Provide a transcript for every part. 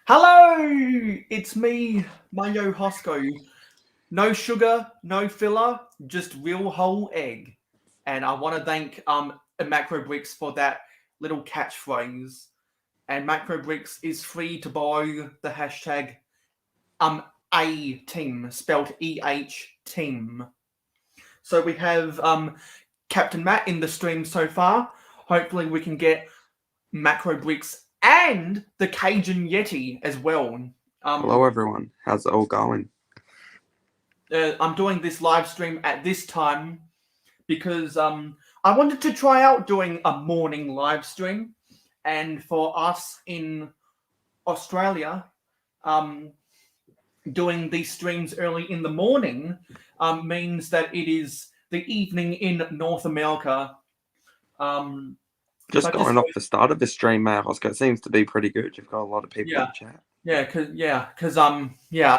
Hello, it's me, mayohosko. No sugar, no filler, just real whole egg. And I want to thank Macro Bricks for that little catchphrase. And Macro Bricks is free to borrow the hashtag um a team spelled team. So we have Captain Matt in the stream so far. Hopefully we can get Macro Bricks and the Cajun Yeti as well. Hello everyone, how's it all going? I'm doing this live stream at this time because I wanted to try out doing a morning live stream, and for us in Australia, doing these streams early in the morning means that it is the evening in North America. Just going off the start of the stream, Mayohosko, it seems to be pretty good. You've got a lot of people in the chat.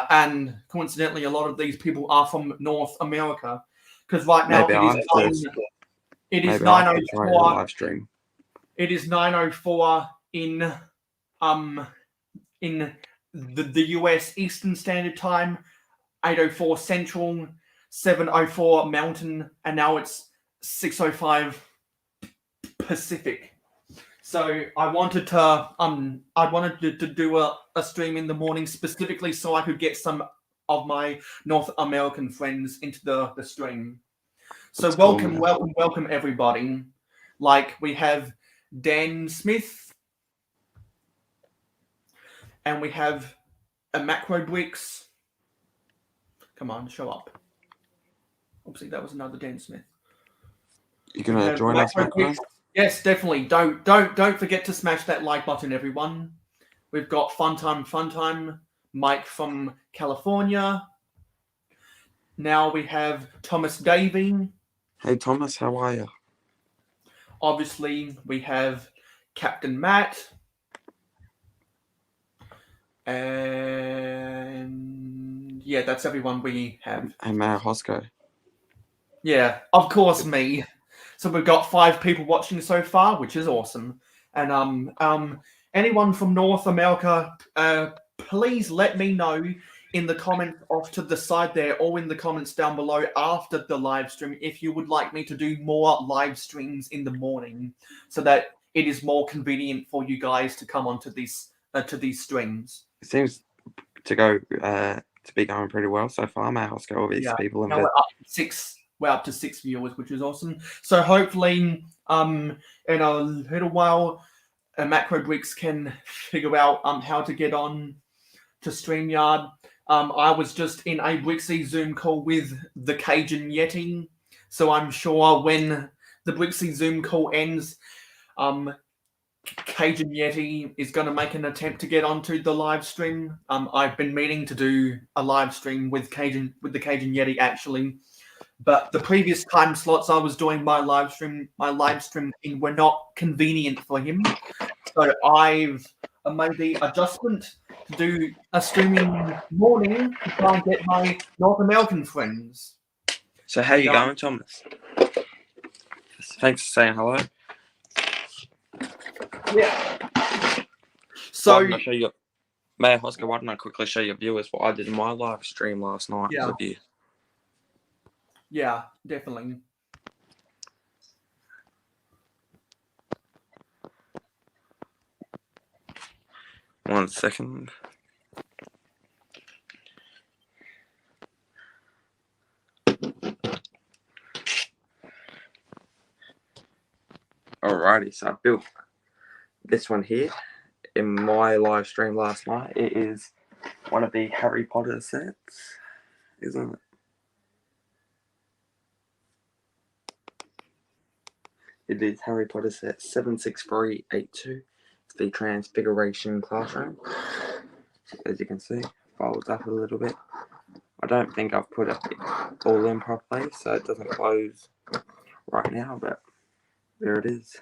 And coincidentally, a lot of these people are from North America. Because right now it is 9:04 live stream. It is 9:04 in the US Eastern Standard Time, 8:04 Central, 7:04 Mountain, and now it's 6:05 Pacific. So I wanted to do a stream in the morning specifically so I could get some of my North American friends into the stream. So That's welcome, cool, welcome everybody. Like we have Dan Smith, and we have a Macro Bricks. Come on, show up. Oopsie, that was another Dan Smith. You gonna join us, Macro? Yes, definitely. Don't forget to smash that like button, everyone. We've got Fun Time, Mike from California. Now we have Thomas Davey. Hey Thomas, how are you? Obviously, we have Captain Matt. And yeah, that's everyone we have. And Mayohosko. Yeah, of course, me. So we've got 5 people watching so far, which is awesome. And anyone from North America, please let me know in the comments off to the side there, or in the comments down below after the live stream, if you would like me to do more live streams in the morning, so that it is more convenient for you guys to come onto these to these streams. It seems to be going pretty well so far, Mayohosko. All these people in we're up to 6 viewers, which is awesome. So hopefully, in a little while, Macro Bricks can figure out how to get on to StreamYard. I was just in a Brixie Zoom call with the Cajun Yeti, so I'm sure when the Brixie Zoom call ends, Cajun Yeti is going to make an attempt to get onto the live stream. I've been meaning to do a live stream with the Cajun Yeti actually, but the previous time slots I was doing my live stream in were not convenient for him. So I've made the adjustment to do a streaming morning to try and get my North American friends. So how you going, Thomas? Thanks for saying hello. Yeah. So Mayohosko, why don't I quickly show your viewers what I did in my live stream last night with you? Yeah, definitely. One second. Alrighty, so I built this one here in my live stream last night. It is one of the Harry Potter sets, isn't it? It is Harry Potter set 76382. It's the Transfiguration Classroom. As you can see, folds up a little bit. I don't think I've put it all in properly, so it doesn't close right now, but there it is.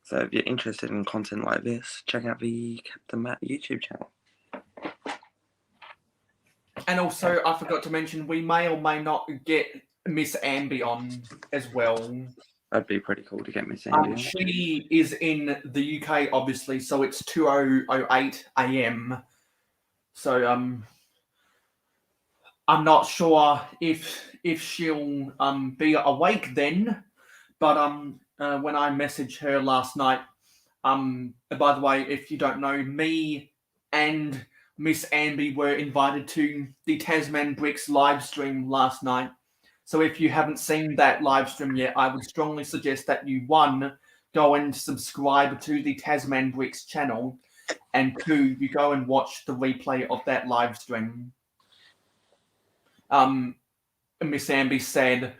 So if you're interested in content like this, check out the Captain Matt YouTube channel. And also, I forgot to mention, we may or may not get Miss Ambi on as well. That'd be pretty cool to get Miss Andy on. She is in the UK, obviously, so it's 2:08 a.m. So I'm not sure if she'll be awake then. But when I messaged her last night, by the way, if you don't know, me and Miss Amby were invited to the Tasman Bricks live stream last night. So if you haven't seen that live stream yet, I would strongly suggest that you, one, go and subscribe to the Tasman Bricks channel, and two, you go and watch the replay of that live stream. Miss Amby said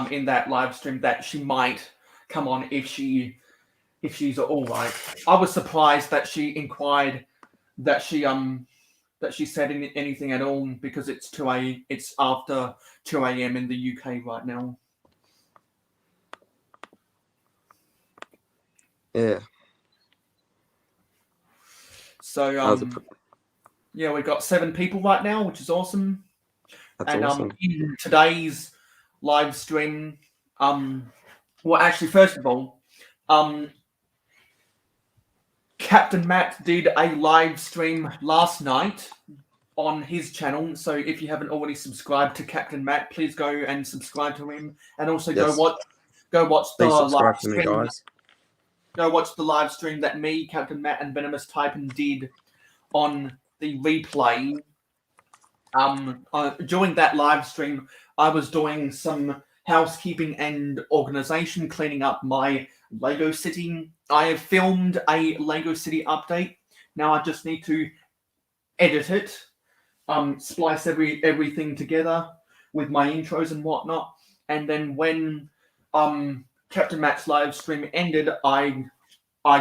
in that live stream that she might come on if she's all right. I was surprised that she inquired that she said anything at all, because it's after 2 a.m. in the UK right now. Yeah. So yeah, we've got 7 people right now, which is awesome. That's and awesome. In today's live stream, well, actually, first of all, Captain Matt did a live stream last night on his channel. So if you haven't already subscribed to Captain Matt, please go and subscribe to him, and also Yes. go watch the Please subscribe live to me, stream. guys. Go watch the live stream that me, Captain Matt, and Venomous Typin did on the replay. During that live stream, I was doing some housekeeping and organization, cleaning up my Lego City. I have filmed a Lego City update. Now I just need to edit it, splice everything together with my intros and whatnot. And then when Captain Matt's live stream ended, I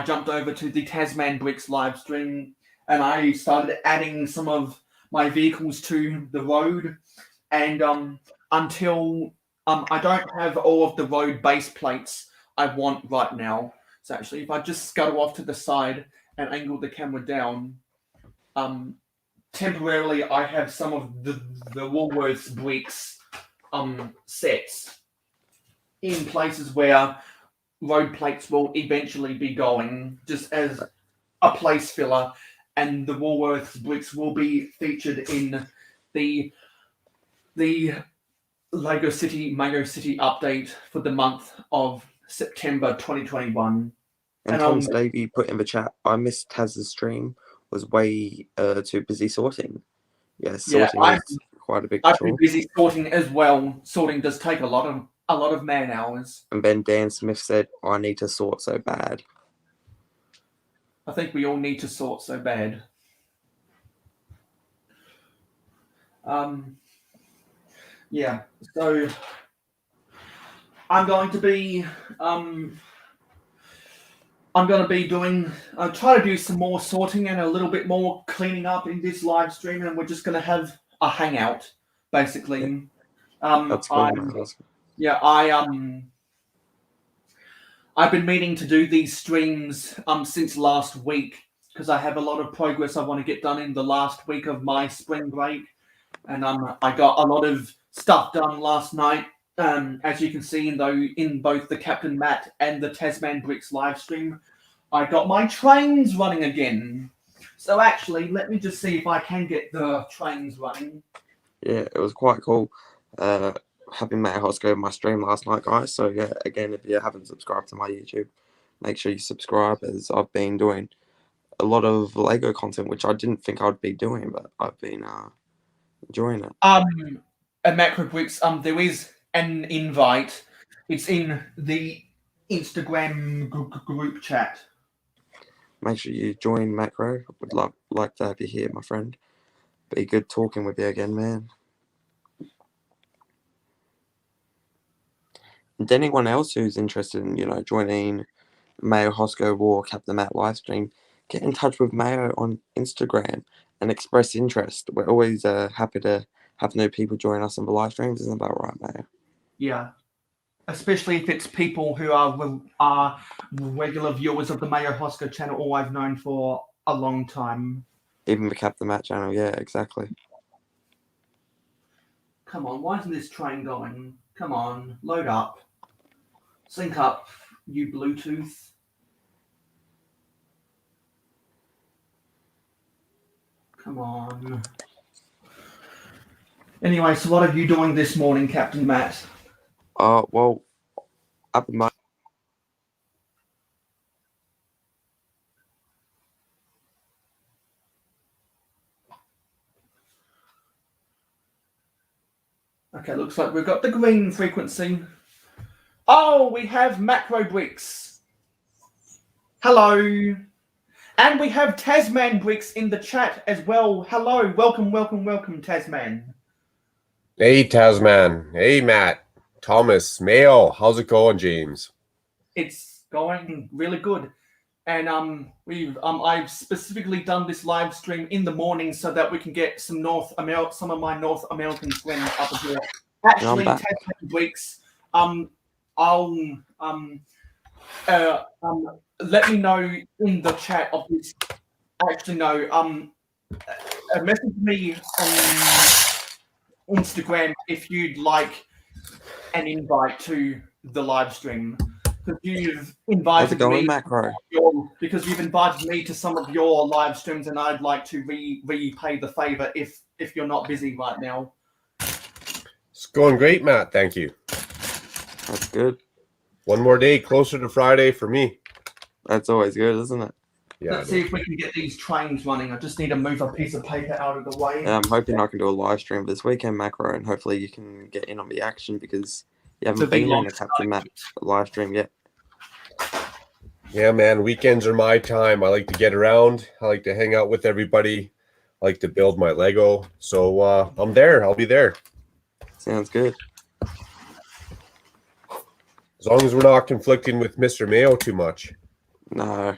jumped over to the Tasman Bricks live stream, and I started adding some of my vehicles to the road. And until I don't have all of the road base plates I want right now. So actually, if I just scuttle off to the side and angle the camera down, temporarily I have some of the Woolworths bricks sets in places where road plates will eventually be going, just as a place filler, and the Woolworths bricks will be featured in the Lego City Mayo City update for the month of September 2021. And Tom Davey put in the chat, I missed Taz's stream, was way too busy sorting. Yes, sorting is quite a big chore. I've been busy sorting as well. Sorting does take a lot of man hours. And then Dan Smith said, I need to sort so bad. I think we all need to sort so bad. Yeah, so I'm going to be doing try to do some more sorting and a little bit more cleaning up in this live stream, and we're just going to have a hangout, basically. That's cool. I've been meaning to do these streams since last week, because I have a lot of progress I want to get done in the last week of my spring break, and I got a lot of stuff done last night. As you can see in both the Captain Matt and the Tasman Bricks live stream, I got my trains running again. So actually, let me just see if I can get the trains running. Yeah, it was quite cool having Mayohosko in my stream last night, guys. So yeah, again, if you haven't subscribed to my YouTube, make sure you subscribe, as I've been doing a lot of Lego content, which I didn't think I'd be doing, but I've been enjoying it. At Makro Bricks, there is an invite. It's in the Instagram group chat. Make sure you join Makro. Would like to have you here, my friend. Be good talking with you again, man. And anyone else who's interested in, joining Mayohosko or Captain Matt livestream, get in touch with Mayo on Instagram and express interest. We're always happy to have new people join us on the live streams. Isn't that right, Mayo? Yeah. Especially if it's people who are regular viewers of the Mayohosko channel, or I've known for a long time. Even the Captain Matt channel, yeah, exactly. Come on, why isn't this train going? Come on, load up. sync up, you Bluetooth. Come on. Anyway, so what are you doing this morning, Captain Matt? Well, up in my Okay, looks like we've got the green frequency. Oh, we have Macro Bricks. Hello. And we have Tasman Bricks in the chat as well. Hello, welcome, Tasman. Hey, Tasman. Hey, Matt. Thomas. Mayo. How's it going, James? It's going really good. And I've specifically done this live stream in the morning so that we can get some of my North American friends up here. Actually, Tasman Bricks, let me know in the chat of this. Actually, no. Message me on Instagram if you'd like an invite to the live stream, because you've invited me. Makro? Because you've invited me to some of your live streams, and I'd like to repay the favor if you're not busy right now. It's going great, Matt. Thank you. That's good. One more day closer to Friday for me. That's always good, isn't it? Yeah. Let's see if we can get these trains running. I just need to move a piece of paper out of the way. Yeah, I'm hoping I can do a live stream this weekend, Makro, and hopefully you can get in on the action because you haven't been in a Captain Matt live stream yet. Yeah, man. Weekends are my time. I like to get around. I like to hang out with everybody. I like to build my Lego. So I'm there. I'll be there. Sounds good. As long as we're not conflicting with Mr. Mayo too much. No.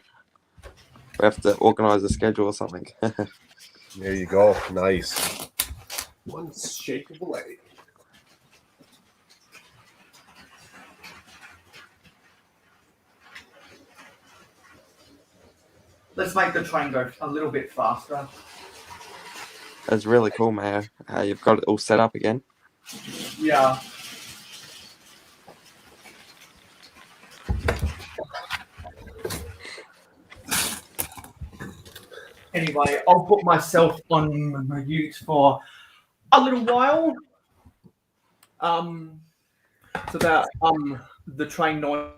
We have to organize a schedule or something. There you go. Nice. One shake of the leg. Let's make the train go a little bit faster. That's really cool, Mayo. You've got it all set up again. Yeah. Anyway, I'll put myself on mute for a little while. So that the train noise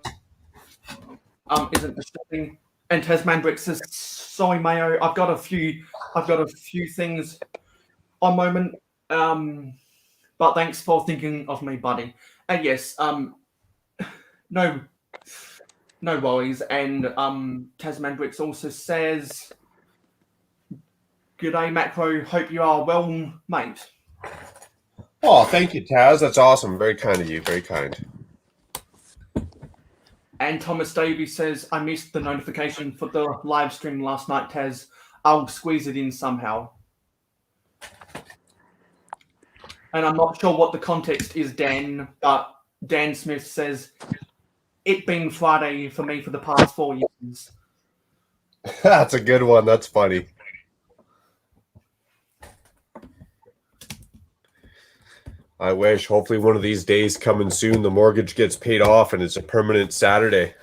isn't disturbing. And Tasman Bricks says, sorry, Mayo, I've got a few things on moment. But thanks for thinking of me, buddy. And yes, no worries. And Tasman Bricks also says, "G'day, Makro. Hope you are well, mate." Oh, thank you, Taz. That's awesome. Very kind of you. Very kind. And Thomas Davies says, "I missed the notification for the live stream last night, Taz. I'll squeeze it in somehow." And I'm not sure what the context is, Dan, but Dan Smith says, "It being Friday for me for the past 4 years." That's a good one. That's funny. I wish. Hopefully one of these days coming soon, the mortgage gets paid off and it's a permanent Saturday.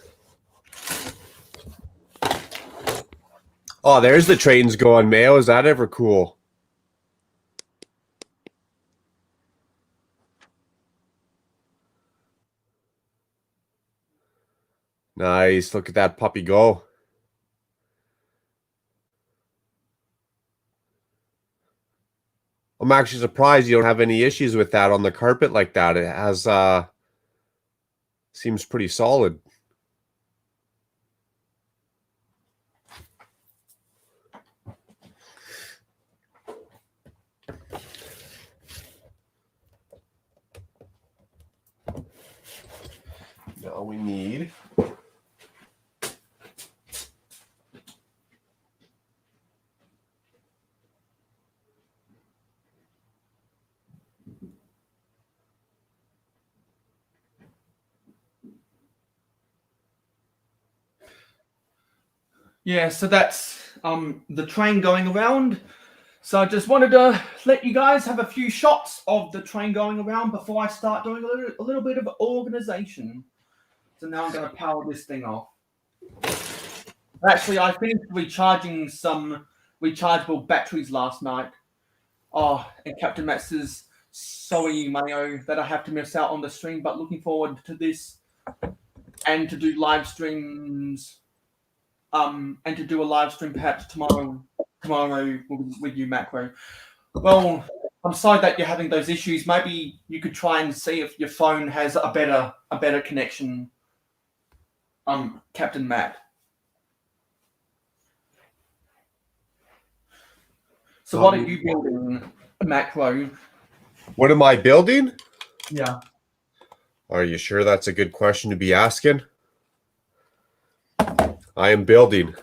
Oh, there's the trains going, Mayo. Is that ever cool? Nice. Look at that puppy go. I'm actually surprised you don't have any issues with that on the carpet like that. It has seems pretty solid. Now we need Yeah, so that's the train going around. So I just wanted to let you guys have a few shots of the train going around before I start doing a little bit of organization. So now I'm going to power this thing off. Actually, I finished recharging some rechargeable batteries last night. Oh, and Captain Matt says, sorry, Mayo, that I have to miss out on the stream, but looking forward to this and to do live streams. And to do a live stream perhaps tomorrow with you, Makro. Well, I'm sorry that you're having those issues. Maybe you could try and see if your phone has a better connection. Captain Matt. So what are you building, Makro? What am I building? Yeah. Are you sure that's a good question to be asking? I am building.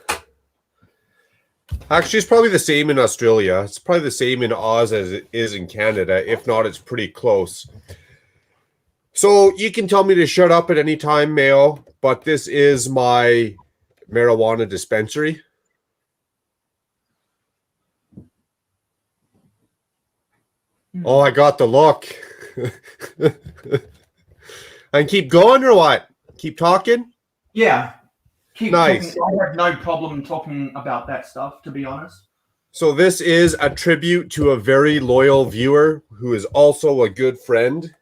Actually, it's probably the same in Australia. It's probably the same in Oz as it is in Canada. If not, it's pretty close. So you can tell me to shut up at any time, Mayo, but this is my marijuana dispensary. Oh, I got the look. And keep going or what? Keep talking? Yeah. Keep nice. Talking. I have no problem talking about that stuff, to be honest. So this is a tribute to a very loyal viewer who is also a good friend,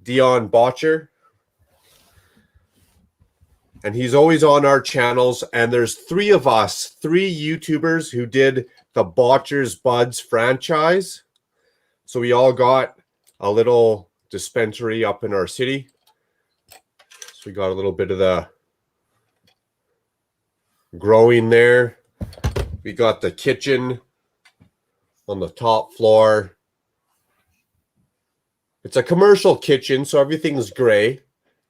Dion Botcher. And he's always on our channels. And there's 3 of us, 3 YouTubers who did the Botcher's Buds franchise. So we all got a little dispensary up in our city. So we got a little bit of the growing there. We got the kitchen on the top floor. It's a commercial kitchen, so everything's gray.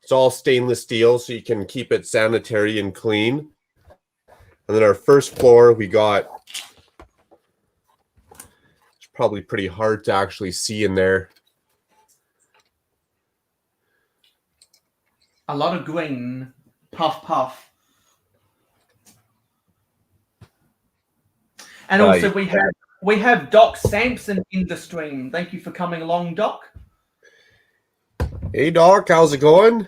It's all stainless steel, so you can keep it sanitary and clean. And then our first floor, we got, it's probably pretty hard to actually see in there. A lot of green, puff, puff. And also we have Doc Sampson in the stream. Thank you for coming along, Doc. Hey, Doc, how's it going?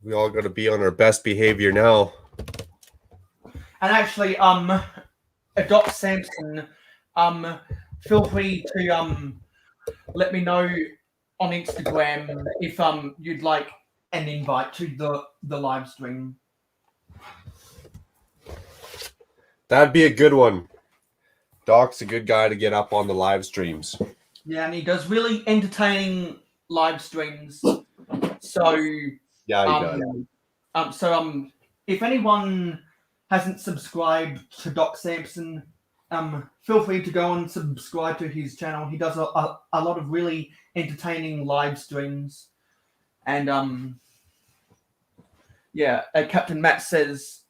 We all got to be on our best behavior now. And actually, Doc Sampson, feel free to let me know on Instagram if you'd like an invite to the live stream. That'd be a good one. Doc's a good guy to get up on the live streams. Yeah, and he does really entertaining live streams. So yeah, he does. If anyone hasn't subscribed to Doc Sampson, feel free to go and subscribe to his channel. He does a lot of really entertaining live streams. And Captain Matt says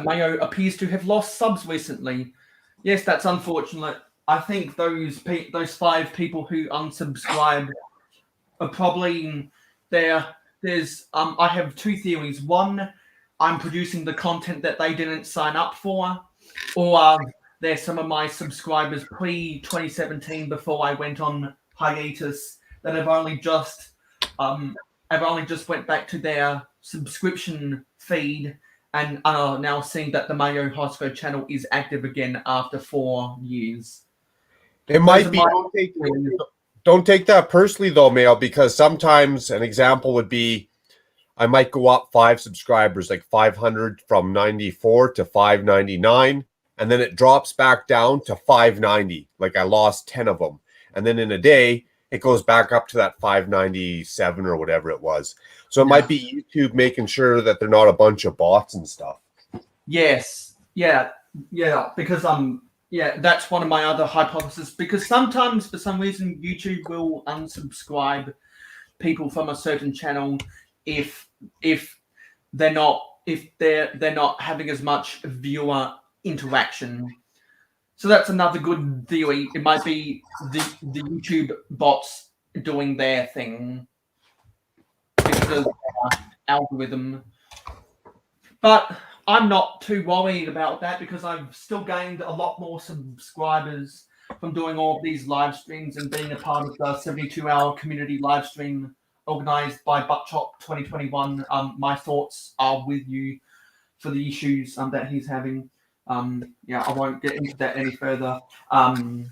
Mayo appears to have lost subs recently. Yes, that's unfortunate. I think those 5 people who unsubscribed are probably there. I have 2 theories. One, I'm producing the content that they didn't sign up for, or they're some of my subscribers pre-2017 before I went on hiatus that I've only just went back to their subscription feed and are now seeing that the mayohosko channel is active again after 4 years. It might be. Don't take that personally, though, Mayo, because sometimes an example would be I might go up 5 subscribers, like 500 from 94 to 599, and then it drops back down to 590. Like I lost 10 of them. And then in a day, it goes back up to that 597 or whatever it was. So it might be YouTube making sure that they're not a bunch of bots and stuff. Yes. Yeah. Because that's one of my other hypotheses. Because sometimes, for some reason, YouTube will unsubscribe people from a certain channel if they're not having as much viewer interaction. So that's another good theory. It might be the YouTube bots doing their thing because of their algorithm. But I'm not too worried about that because I've still gained a lot more subscribers from doing all of these live streams and being a part of the 72-hour community live stream organized by Buckchop 2021. My thoughts are with you for the issues that he's having. Yeah, I won't get into that any further. I'm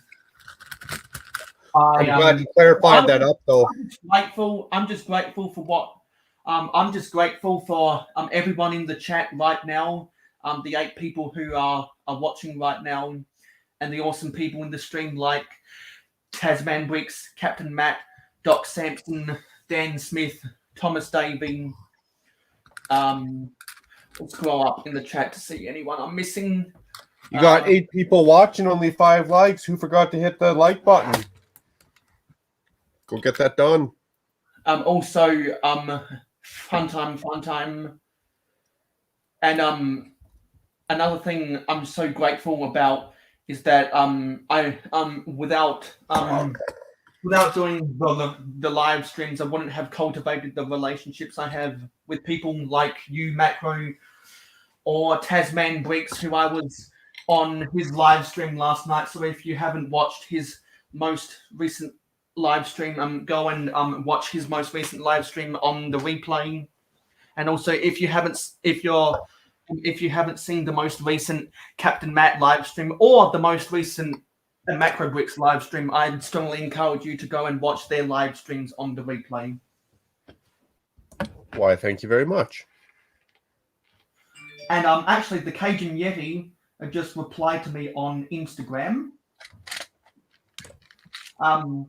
glad you clarified that up, though. I'm just grateful for what. I'm just grateful for everyone in the chat right now. The 8 people who are watching right now, and the awesome people in the stream like Tasman Bricks, Captain Matt, Doc Sampson, Dan Smith, Thomas Davey. We'll scroll up in the chat to see anyone I'm missing. You got 8 people watching, only 5 likes. Who forgot to hit the like button? Go get that done. Also, fun time. And another thing I'm so grateful about is that without doing the live streams, I wouldn't have cultivated the relationships I have with people like you, Makro, or Tasman Bricks, who I was on his live stream last night. So if you haven't watched his most recent live stream, go and watch his most recent live stream on the replay. And also, if you haven't seen the most recent Captain Matt live stream or the most recent Makro Bricks live stream, I'd strongly encourage you to go and watch their live streams on the replay. Why, thank you very much. And actually, the Cajun Yeti just replied to me on Instagram.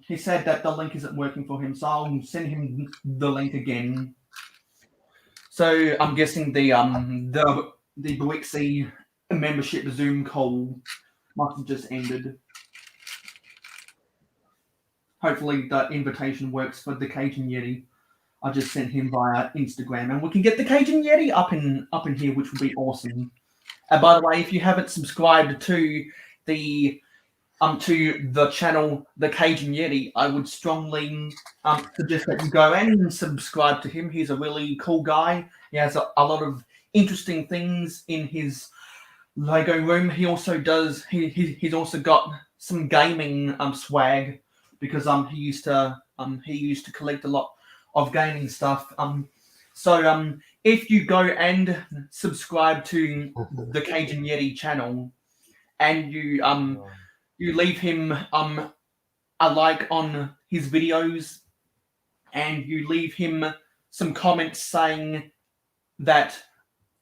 He said that the link isn't working for him, so I'll send him the link again. So I'm guessing the Brixie membership Zoom call must have just ended. Hopefully the invitation works for the Cajun Yeti. I just sent him via Instagram, and we can get the Cajun Yeti up in here, which would be awesome. And by the way, if you haven't subscribed to the channel, the Cajun Yeti, I would strongly suggest that you go and subscribe to him. He's a really cool guy. He has a lot of interesting things in his Lego room. He also does. He's also got some gaming swag because he used to collect a lot of gaming stuff. So if you go and subscribe to the Cajun Yeti channel, and you leave him a like on his videos, and you leave him some comments saying that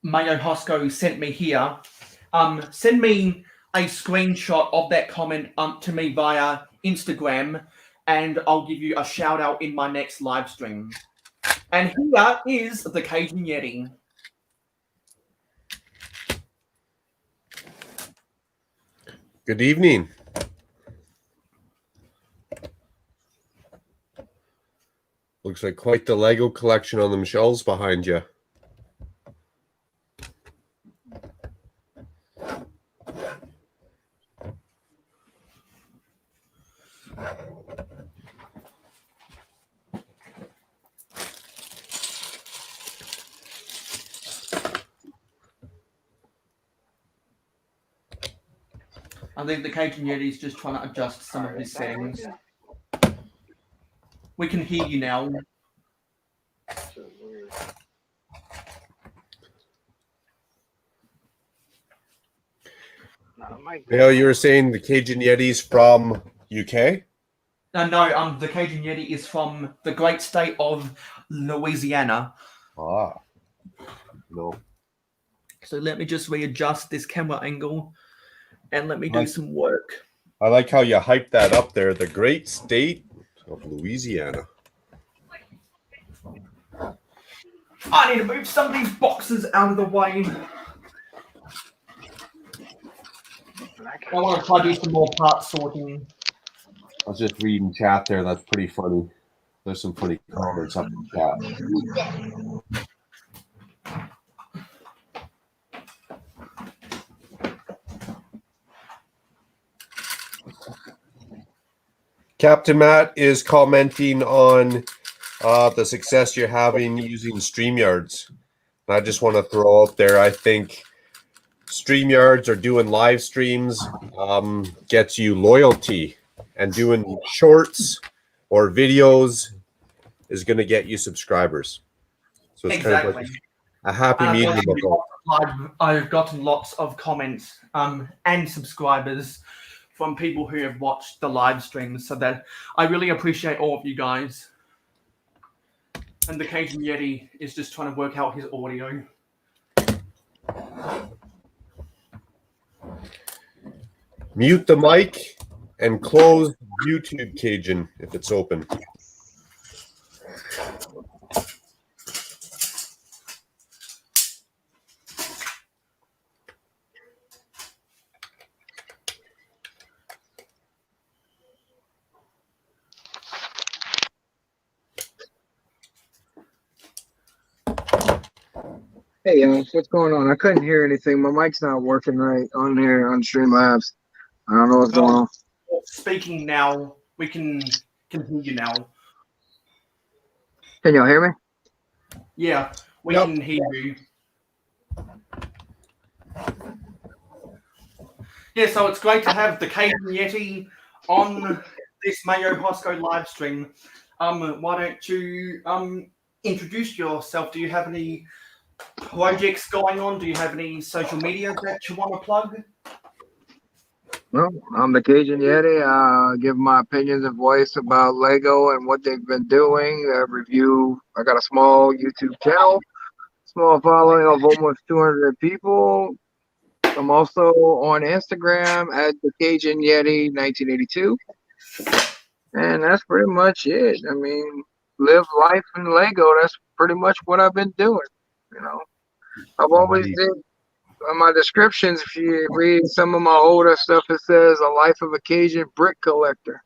mayohosko sent me here, send me a screenshot of that comment to me via Instagram, and I'll give you a shout out in my next live stream. And here is the Cajun Yeti. Good evening. Looks like quite the Lego collection on them shelves behind you. I think the Cajun Yeti is just trying to adjust some of his settings. We can hear you now. Mayo, you were saying the Cajun Yeti's from UK? No, the Cajun Yeti is from the great state of Louisiana. Ah, no. So let me just readjust this camera angle and let me do some work. I like how you hyped that up there. The great state of Louisiana. I need to move some of these boxes out of the way. I want to try to do some more part sorting. I was just reading chat there. That's pretty funny. There's some funny comments up in chat. Captain Matt is commenting on the success you're having using StreamYards. And I just want to throw out there, I think StreamYards or doing live streams gets you loyalty, and doing shorts or videos is going to get you subscribers. So it's kind of like a happy medium. I've gotten lots of comments and subscribers from people who have watched the live streams, so that I really appreciate all of you guys. And the Cajun Yeti is just trying to work out his audio. Mute the mic and close YouTube, Cajun, if it's open. Hey, what's going on? I couldn't hear anything. My mic's not working right on here on Streamlabs. I don't know what's going on. Speaking now, we can continue now. Can y'all hear me? Yeah, we can hear you. Yeah, so it's great to have the Cajun Yeti on this Mayo Hosko live stream. Why don't you introduce yourself? Do you have any projects going on? Do you have any social media that you want to plug? Well, I'm the Cajun Yeti. I give my opinions and voice about Lego and what they've been doing. I review. I got a small YouTube channel, small following of almost 200 people. I'm also on Instagram at the Cajun Yeti 1982. And that's pretty much it. I mean, live life in Lego. That's pretty much what I've been doing. You know, I've always did. On my descriptions, if you read some of my older stuff, it says a life of a Cajun brick collector.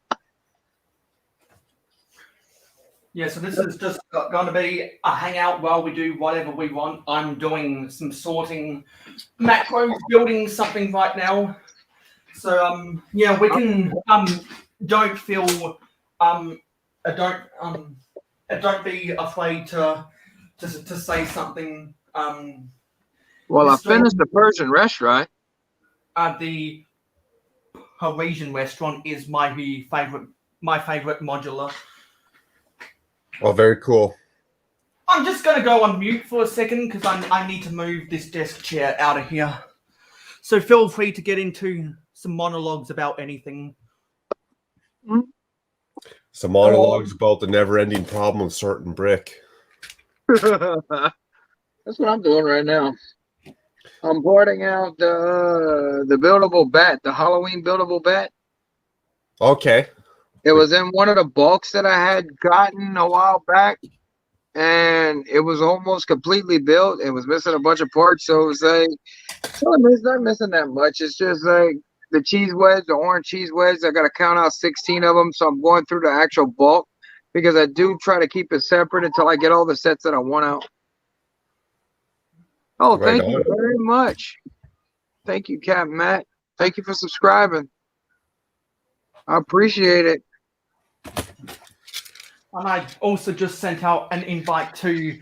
Yeah, so this is just going to be a hangout while we do whatever we want. I'm doing some sorting, Makro, building something right now. So yeah, we can don't feel don't be afraid to say something. Well, I finished the Persian restaurant. The Parisian restaurant is my favorite modular. Oh, very cool. I'm just going to go on mute for a second because I need to move this desk chair out of here. So feel free to get into some monologues about anything. Some monologues about the never-ending problem of sorting brick. That's what I'm doing right now. I'm boarding out the buildable bat, the Halloween buildable bat. Okay. It was in one of the bulks that I had gotten a while back, and it was almost completely built. It was missing a bunch of parts, so it was like, it's not missing that much. It's just like the cheese wedge, the orange cheese wedge. I got to count out 16 of them, so I'm going through the actual bulk because I do try to keep it separate until I get all the sets that I want out. Oh, thank you very much. Thank you, CAPT4INMatt. Thank you for subscribing. I appreciate it. And I also just sent out an invite to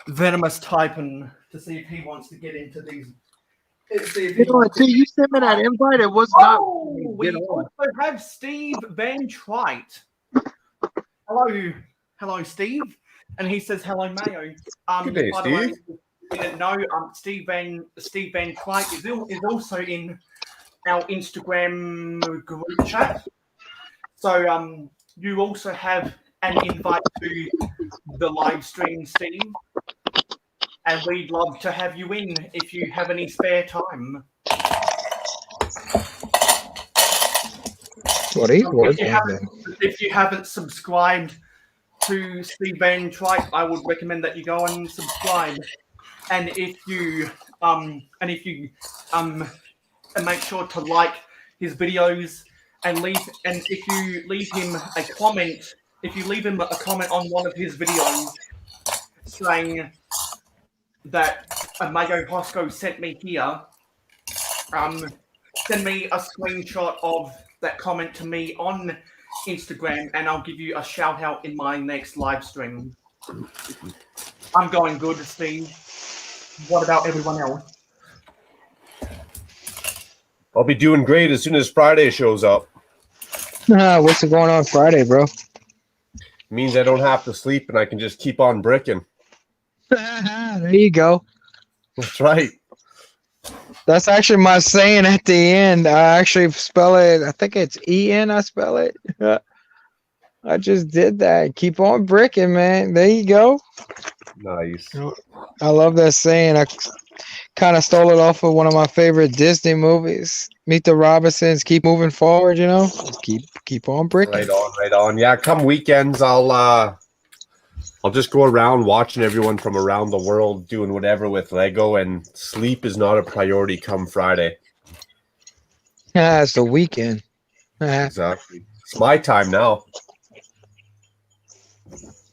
Venomous Typin to see if he wants to get into these. Until you sent me that invite, it was not. We also have Steve Van Trite. Hello, Steve. And he says hello, Mayo. Good day, Steve. Didn't know Steve Van Trite is also in our Instagram group chat. So you also have an invite to the live stream, Steve, and we'd love to have you in if you have any spare time. If you haven't subscribed to Steve Van Trite, I would recommend that you go and subscribe. And if you make sure to like his videos and if you leave him a comment, on one of his videos saying that Mayo Hosko sent me here, send me a screenshot of that comment to me on Instagram, and I'll give you a shout out in my next live stream. I'm going good, Steve. What about everyone else? I'll be doing great as soon as Friday shows up. What's going on Friday, bro? It means I don't have to sleep and I can just keep on bricking. There you go. That's right. That's actually my saying at the end. I actually spell it. I think it's E-N. I spell it. I just did that. Keep on bricking, man. There you go. Nice. I love that saying. I kind of stole it off of one of my favorite Disney movies. Meet the Robinsons. Keep moving forward. You know, just keep on bricking. Right on, right on. Yeah, come weekends, I'll just go around watching everyone from around the world doing whatever with Lego, and sleep is not a priority come Friday. It's the weekend. Exactly. It's my time now.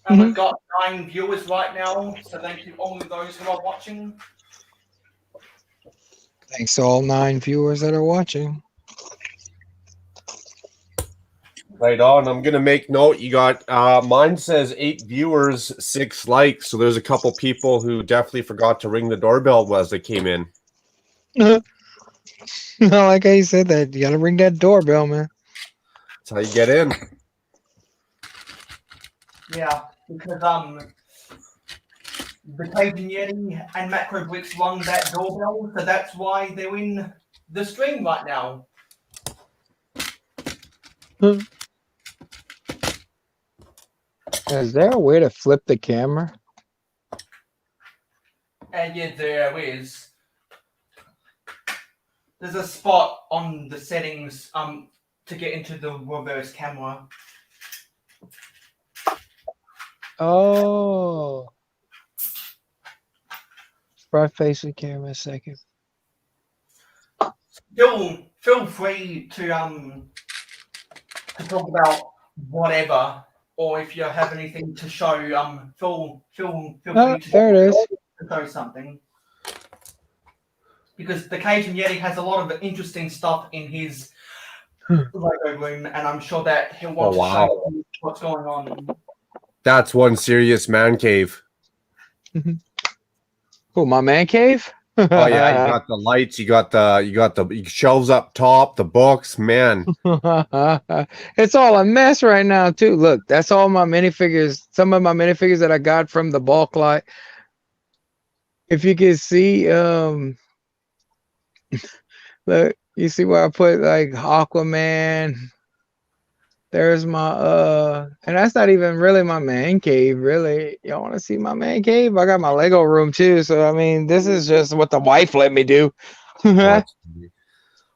And we've got 9 viewers right now, so thank you all of those who are watching. Thanks to all 9 viewers that are watching. Right on. I'm gonna make note. You got mine says 8 viewers, 6 likes. So there's a couple people who definitely forgot to ring the doorbell as they came in. I like how you said that. You gotta ring that doorbell, man. That's how you get in. Yeah, because the THECAJUNYETI and Makro Bricks rung that doorbell, so that's why they're in the stream right now. Is there a way to flip the camera? And yeah, there is. There's a spot on the settings to get into the reverse camera. Oh. Front facing camera a second. Feel free to talk about whatever, or if you have anything to show, feel free to There it is. show something. Because the THECAJUNYETI has a lot of interesting stuff in his Lego room, and I'm sure that he'll want to show you what's going on. That's one serious man cave. Oh, my man cave? Oh yeah, you got the lights, you got the shelves up top, the books, man. It's all a mess right now too. Look, that's all my minifigures. Some of my minifigures that I got from the bulk lot. If you can see, look, you see where I put like Aquaman. There's my and that's not even really my man cave, really. Y'all want to see my man cave? I got my Lego room too. So I mean, this is just what the wife let me do. I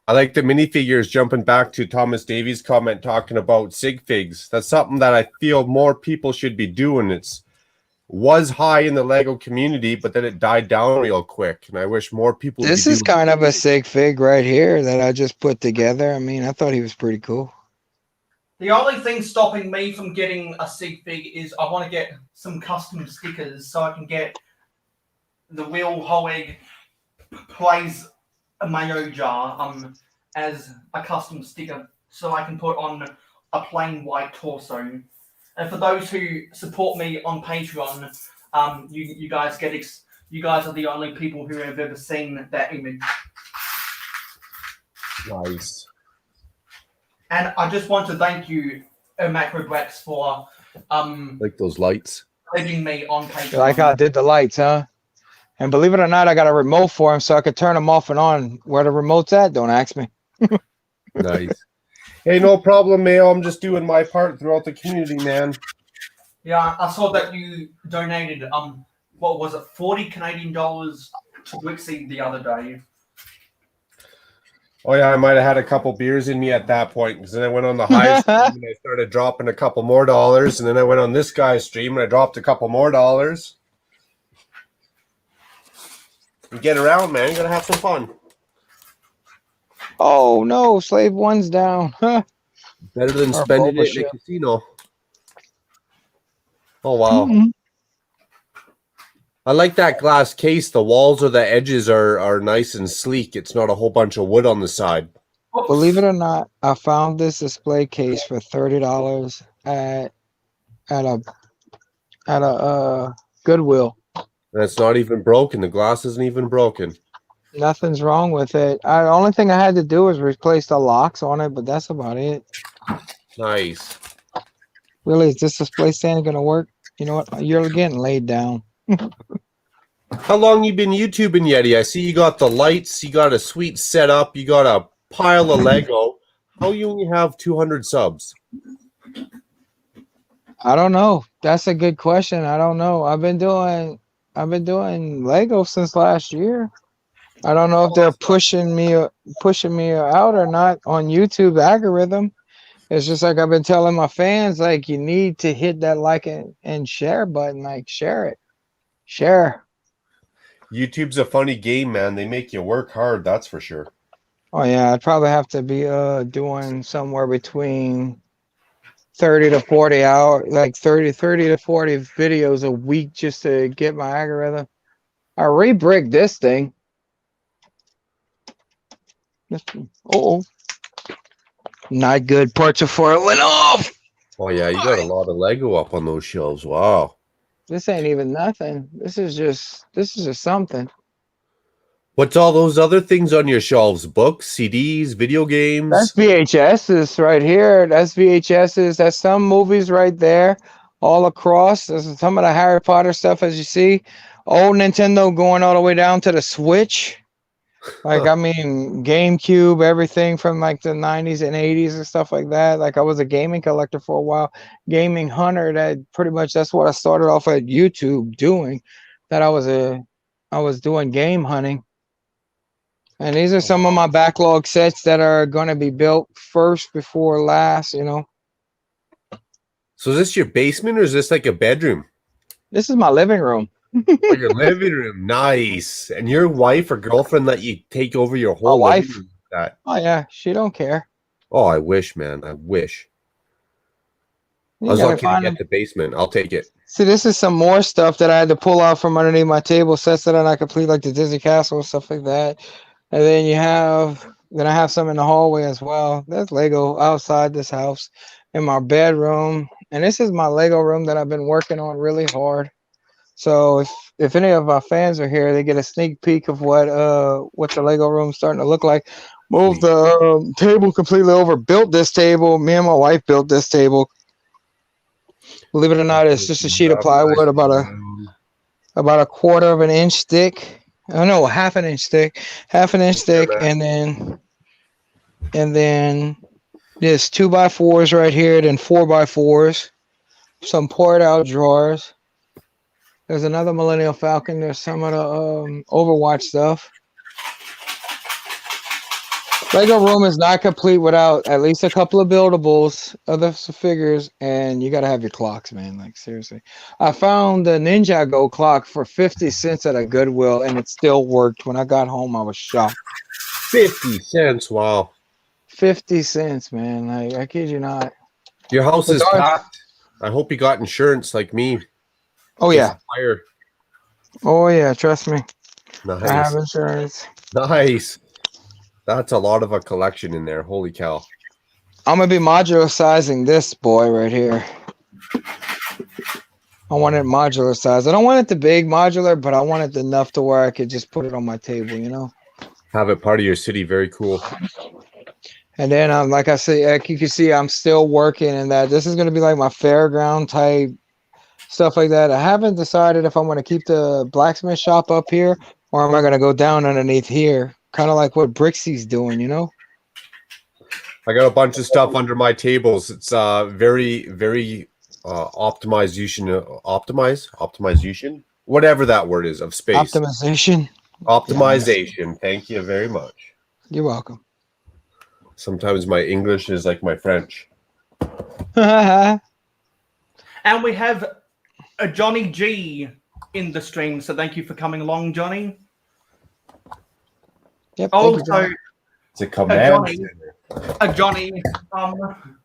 like the minifigures. Jumping back to Thomas Davies' comment talking about sig figs. That's something that I feel more people should be doing. It's was high in the Lego community, but then it died down real quick. And I wish more people. This is kind of a sig fig right here that I just put together. I mean, I thought he was pretty cool. The only thing stopping me from getting a sig fig is I want to get some custom stickers so I can get the real whole egg plays a mayo jar as a custom sticker so I can put on a plain white torso. And for those who support me on Patreon, you guys you guys are the only people who have ever seen that image. Nice. And I just want to thank you, Makro Bricks, for like those lights. letting me on Patreon. You like how I did the lights, huh? And believe it or not, I got a remote for him so I could turn them off and on. Where the remote's at, don't ask me. Nice. Hey, no problem, Mayo. I'm just doing my part throughout the community, man. Yeah, I saw that you donated what was it, 40 Canadian dollars to Wixie the other day. Oh yeah, I might have had a couple beers in me at that point, because then I went on the high stream and I started dropping a couple more dollars, and then I went on this guy's stream and I dropped a couple more dollars. You get around, man. You gotta have some fun. Oh no, slave one's down. Better than Our spending boba it in ship. a casino. Oh wow. Mhm. I like that glass case. The walls or the edges are nice and sleek. It's not a whole bunch of wood on the side. Believe it or not, I found this display case for $30 at a Goodwill. And it's not even broken. The glass isn't even broken. Nothing's wrong with it. The only thing I had to do was replace the locks on it, but that's about it. Nice. Really, is this display stand gonna work? You know what? You're getting laid down. How long you been YouTubing, Yeti? I see you got the lights, you got a sweet setup, you got a pile of Lego. How you only have 200 subs? I don't know. That's a good question. I don't know. I've been doing Lego since last year. I don't know if they're pushing me out or not on YouTube algorithm. It's just like I've been telling my fans, like, you need to hit that like and share button. Like, share it. Share. YouTube's a funny game, man. They make you work hard, that's for sure. Oh yeah, I'd probably have to be doing somewhere between 30 to 40 hours, like 30 to 40 videos a week just to get my algorithm. I re-bricked this thing. Oh, not good. Parts before it went off. Oh yeah, you got a lot of Lego up on those shelves. Wow. This ain't even nothing. This is just something. What's all those other things on your shelves? Books, CDs, video games? That's VHSs right here. That's VHSs. That's some movies right there, all across. There's some of the Harry Potter stuff, as you see. Old Nintendo going all the way down to the Switch. Like, I mean, GameCube, everything from like the 90s and 80s and stuff like that. Like, I was a gaming collector for a while, gaming hunter. That pretty much, that's what I started off at YouTube doing. That I was doing game hunting. And these are some of my backlog sets that are going to be built first before last, you know. So is this your basement or is this like a bedroom? This is my living room. Oh, your living room. Nice. And your wife or girlfriend let you take over your whole My living wife. room like that? Oh, yeah. She don't care. Oh, I wish, man. I wish. You I was gotta lucky to find get them. the basement. I'll take it. See, this is some more stuff that I had to pull out from underneath my table, sets that are not complete, like the Disney Castle and stuff like that. And then I have some in the hallway as well. There's Lego outside this house in my bedroom. And this is my Lego room that I've been working on really hard. So if any of our fans are here, they get a sneak peek of what the Lego room's starting to look like. Moved the table completely over, built this table. Me and my wife built this table. Believe it or not, it's just a sheet of plywood about a quarter of an inch thick. Oh no, half an inch thick, and then there's 2x4s right here, then 4x4s, some poured out drawers. There's another Millennial Falcon. There's some of the Overwatch stuff. Lego room is not complete without at least a couple of buildables, other figures, and you gotta have your clocks, man. Like, seriously. I found the Ninjago clock for 50 cents at a Goodwill, and it still worked. When I got home, I was shocked. 50 cents. Wow. 50 cents, man. Like, I kid you not. Your house is packed. I hope you got insurance like me. Oh yeah. Fire. Oh yeah, trust me. Nice. I have insurance. Nice. That's a lot of a collection in there. Holy cow. I'm gonna be modular sizing this boy right here. I want it modular size. I don't want it the big modular, but I want it enough to where I could just put it on my table, you know? Have it part of your city. Very cool. And then, like I say, like you can see, I'm still working in that. This is going to be like my fairground type stuff like that. I haven't decided if I'm going to keep the blacksmith shop up here or am I going to go down underneath here? Kind of like what Brixie's doing, you know? I got a bunch of stuff under my tables. It's very, very optimization, whatever that word is, of space. Optimization. Optimization. Thank you very much. You're welcome. Sometimes my English is like my French. And we have a Johnny G in the stream, so thank you for coming along, Johnny. Yep. Also, it's a command. Johnny,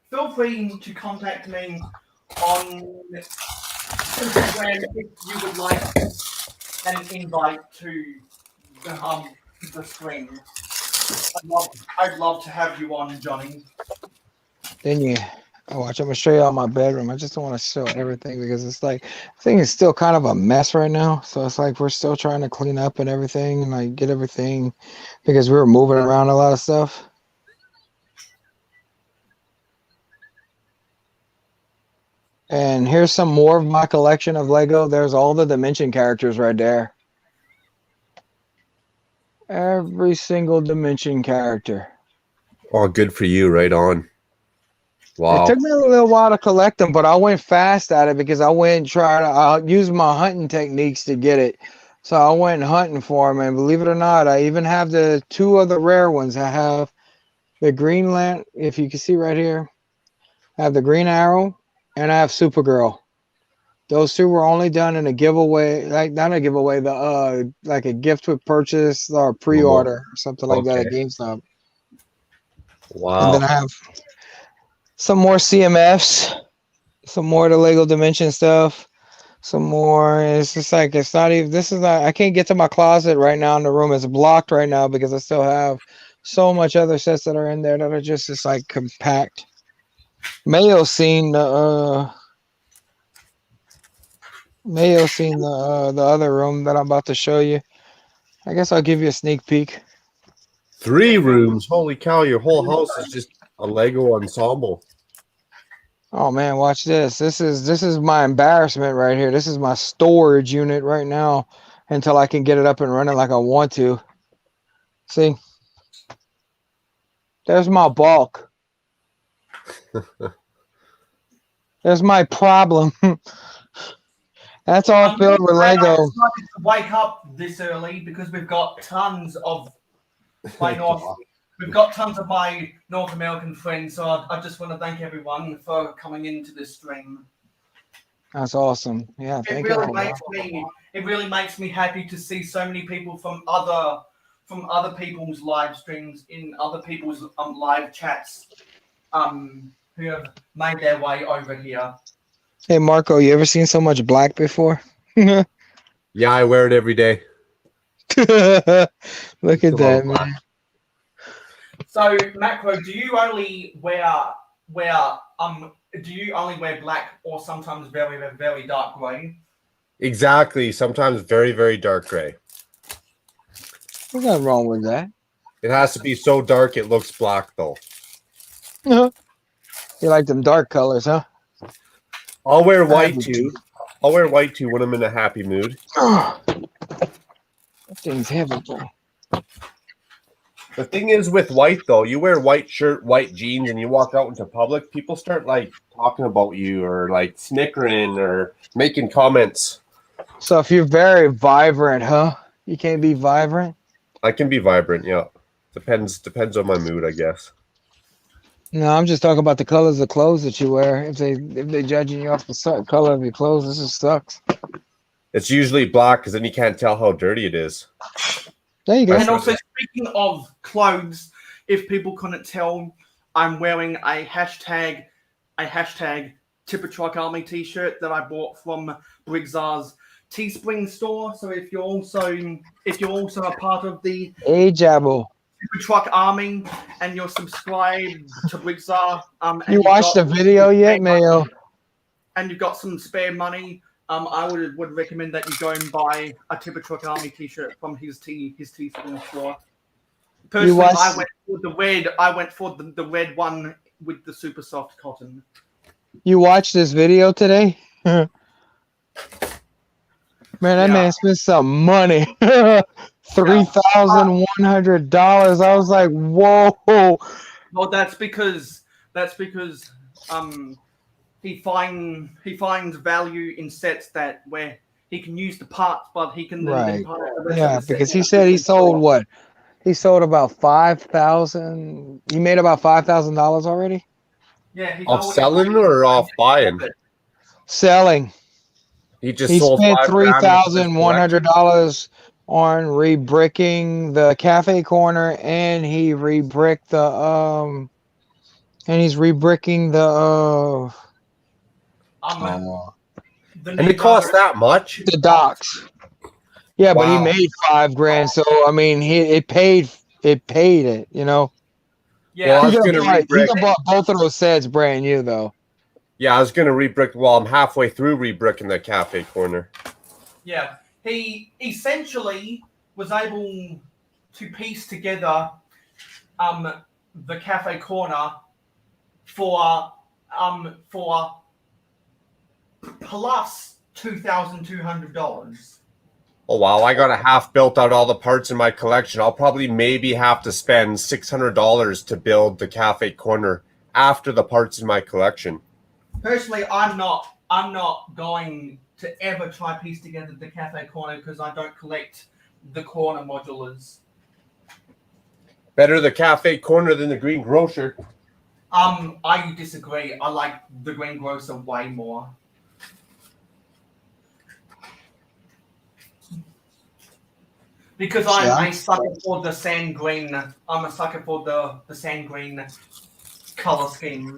feel free to contact me on Instagram if you would like an invite to the stream. I'd love to have you on, Johnny. Then Oh, watch, I'm gonna show you all my bedroom. I just don't want to show everything because it's like I think it's still kind of a mess right now. So it's like we're still trying to clean up and everything and like get everything because we were moving around a lot of stuff. And here's some more of my collection of Lego. There's all the Dimension characters right there. Every single Dimension character. Oh, good for you. Right on. Wow. It took me a little while to collect them, but I went fast at it because I went and tried to use my hunting techniques to get it. So I went hunting for them, and believe it or not, I even have the 2 of the rare ones. I have the Green Lantern, if you can see right here. I have the Green Arrow, and I have Supergirl. Those 2 were only done in a giveaway, like not a giveaway, the like a gift with purchase or pre-order or something like that at GameStop. Wow. And then I have some more CMFs, some more of the Lego Dimension stuff, some more. It's just like it's not even. This is not. I can't get to my closet right now in the room. It's blocked right now because I still have so much other sets that are in there that are just like compact. Mayo seen the the other room that I'm about to show you. I guess I'll give you a sneak peek. 3 rooms. Holy cow! Your whole house is just a Lego ensemble. Oh man, watch this. This is my embarrassment right here. This is my storage unit right now until I can get it up and running like I want to. See? There's my bulk. There's my problem. That's all filled with Lego. I decided to wake up this early because we've got tons of my North American friends. So I just want to thank everyone for coming into this stream. That's awesome. Yeah, thank you. It really makes me happy to see so many people from other people's live streams in other people's live chats who have made their way over here. Hey Marco, you ever seen so much black before? Yeah, I wear it every day. Look at that, man. So Makro, do you only wear black or sometimes very, very dark grey? Exactly. Sometimes very, very dark gray. There's nothing wrong with that. It has to be so dark it looks black, though. You like them dark colors, huh? I'll wear white too. I'll wear white too when I'm in a happy mood. That thing's heavy, bro. The thing is with white though, you wear white shirt, white jeans, and you walk out into public, people start like talking about you or like snickering or making comments. So if you're very vibrant, huh? You can't be vibrant? I can be vibrant, yeah. Depends on my mood, I guess. No, I'm just talking about the colors of clothes that you wear. If they judging you off the color of your clothes, this just sucks. It's usually black because then you can't tell how dirty it is. There you go. And also, speaking of clothes, if people couldn't tell, I'm wearing a hashtag Tipper Truck Army t-shirt that I bought from Briggs's Teespring store. So if you're also a part of the Jabbo. Tipper Truck Army and you're subscribed to Briggs, you watched the video yet, Mayo? And you've got some spare money, I would recommend that you go and buy a Tipper Truck Army t-shirt from his Teespring store. Personally, I went for the red one with the super soft cotton. You watched this video today? Man, that man spent some money. $3,100. I was like, whoa. Well, that's because he finds value in sets that where he can use the parts, but he can then because he said he sold what? He sold about 5,000. He made about $5,000 already. Yeah, off selling or off buying? Selling. He sold spent $3,100 on rebricking the cafe corner, and he rebricked the and he's rebricking the and it cost that much? The docks. Yeah, wow. But he made $5,000, so I mean it paid it, you know. Yeah, well, he could have bought both of those sets brand new though. Yeah, I was gonna rebrick. Well, I'm halfway through rebricking the cafe corner. Yeah, he essentially was able to piece together the cafe corner for plus $2,200. Oh wow, I got a half built out all the parts in my collection. I'll probably maybe have to spend $600 to build the cafe corner after the parts in my collection. Personally, I'm not going to ever try piece together the cafe corner because I don't collect the corner modulars. Better the cafe corner than the green grocer. I disagree. I like the green grocer way more. Because I'm a sucker for the sand green. I'm a sucker for the sand green color scheme.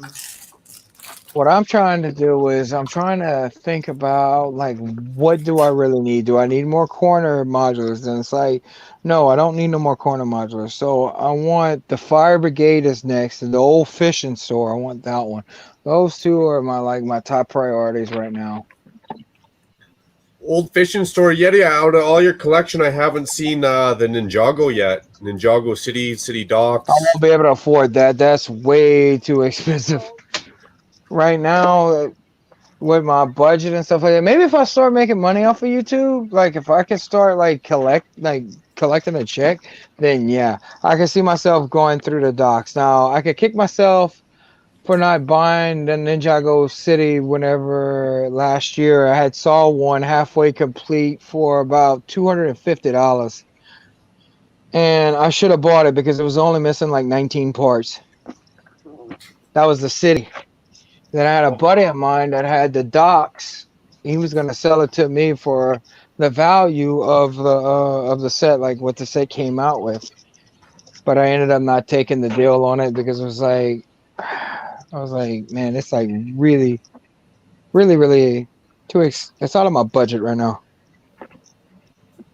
What I'm trying to do is I'm trying to think about like what do I really need? Do I need more corner modulars? And it's like, no, I don't need no more corner modulars. So I want the fire brigade is next, and the old fishing store. I want that one. Those two are my top priorities right now. Old fishing store Yeti. Out of all your collection, I haven't seen the Ninjago yet. Ninjago City Docks. I won't be able to afford that. That's way too expensive. Right now, with my budget and stuff like that, maybe if I start making money off of YouTube, like if I can start collecting a check, then yeah, I can see myself going through the docks. Now I could kick myself for not buying the Ninjago City whenever last year I had saw one halfway complete for about $250, and I should have bought it because it was only missing like 19 parts. That was the city. Then I had a buddy of mine that had the docks. He was gonna sell it to me for the value of the set, like what the set came out with. But I ended up not taking the deal on it because it was like, I was like, man, it's like really, really, really it's out of my budget right now.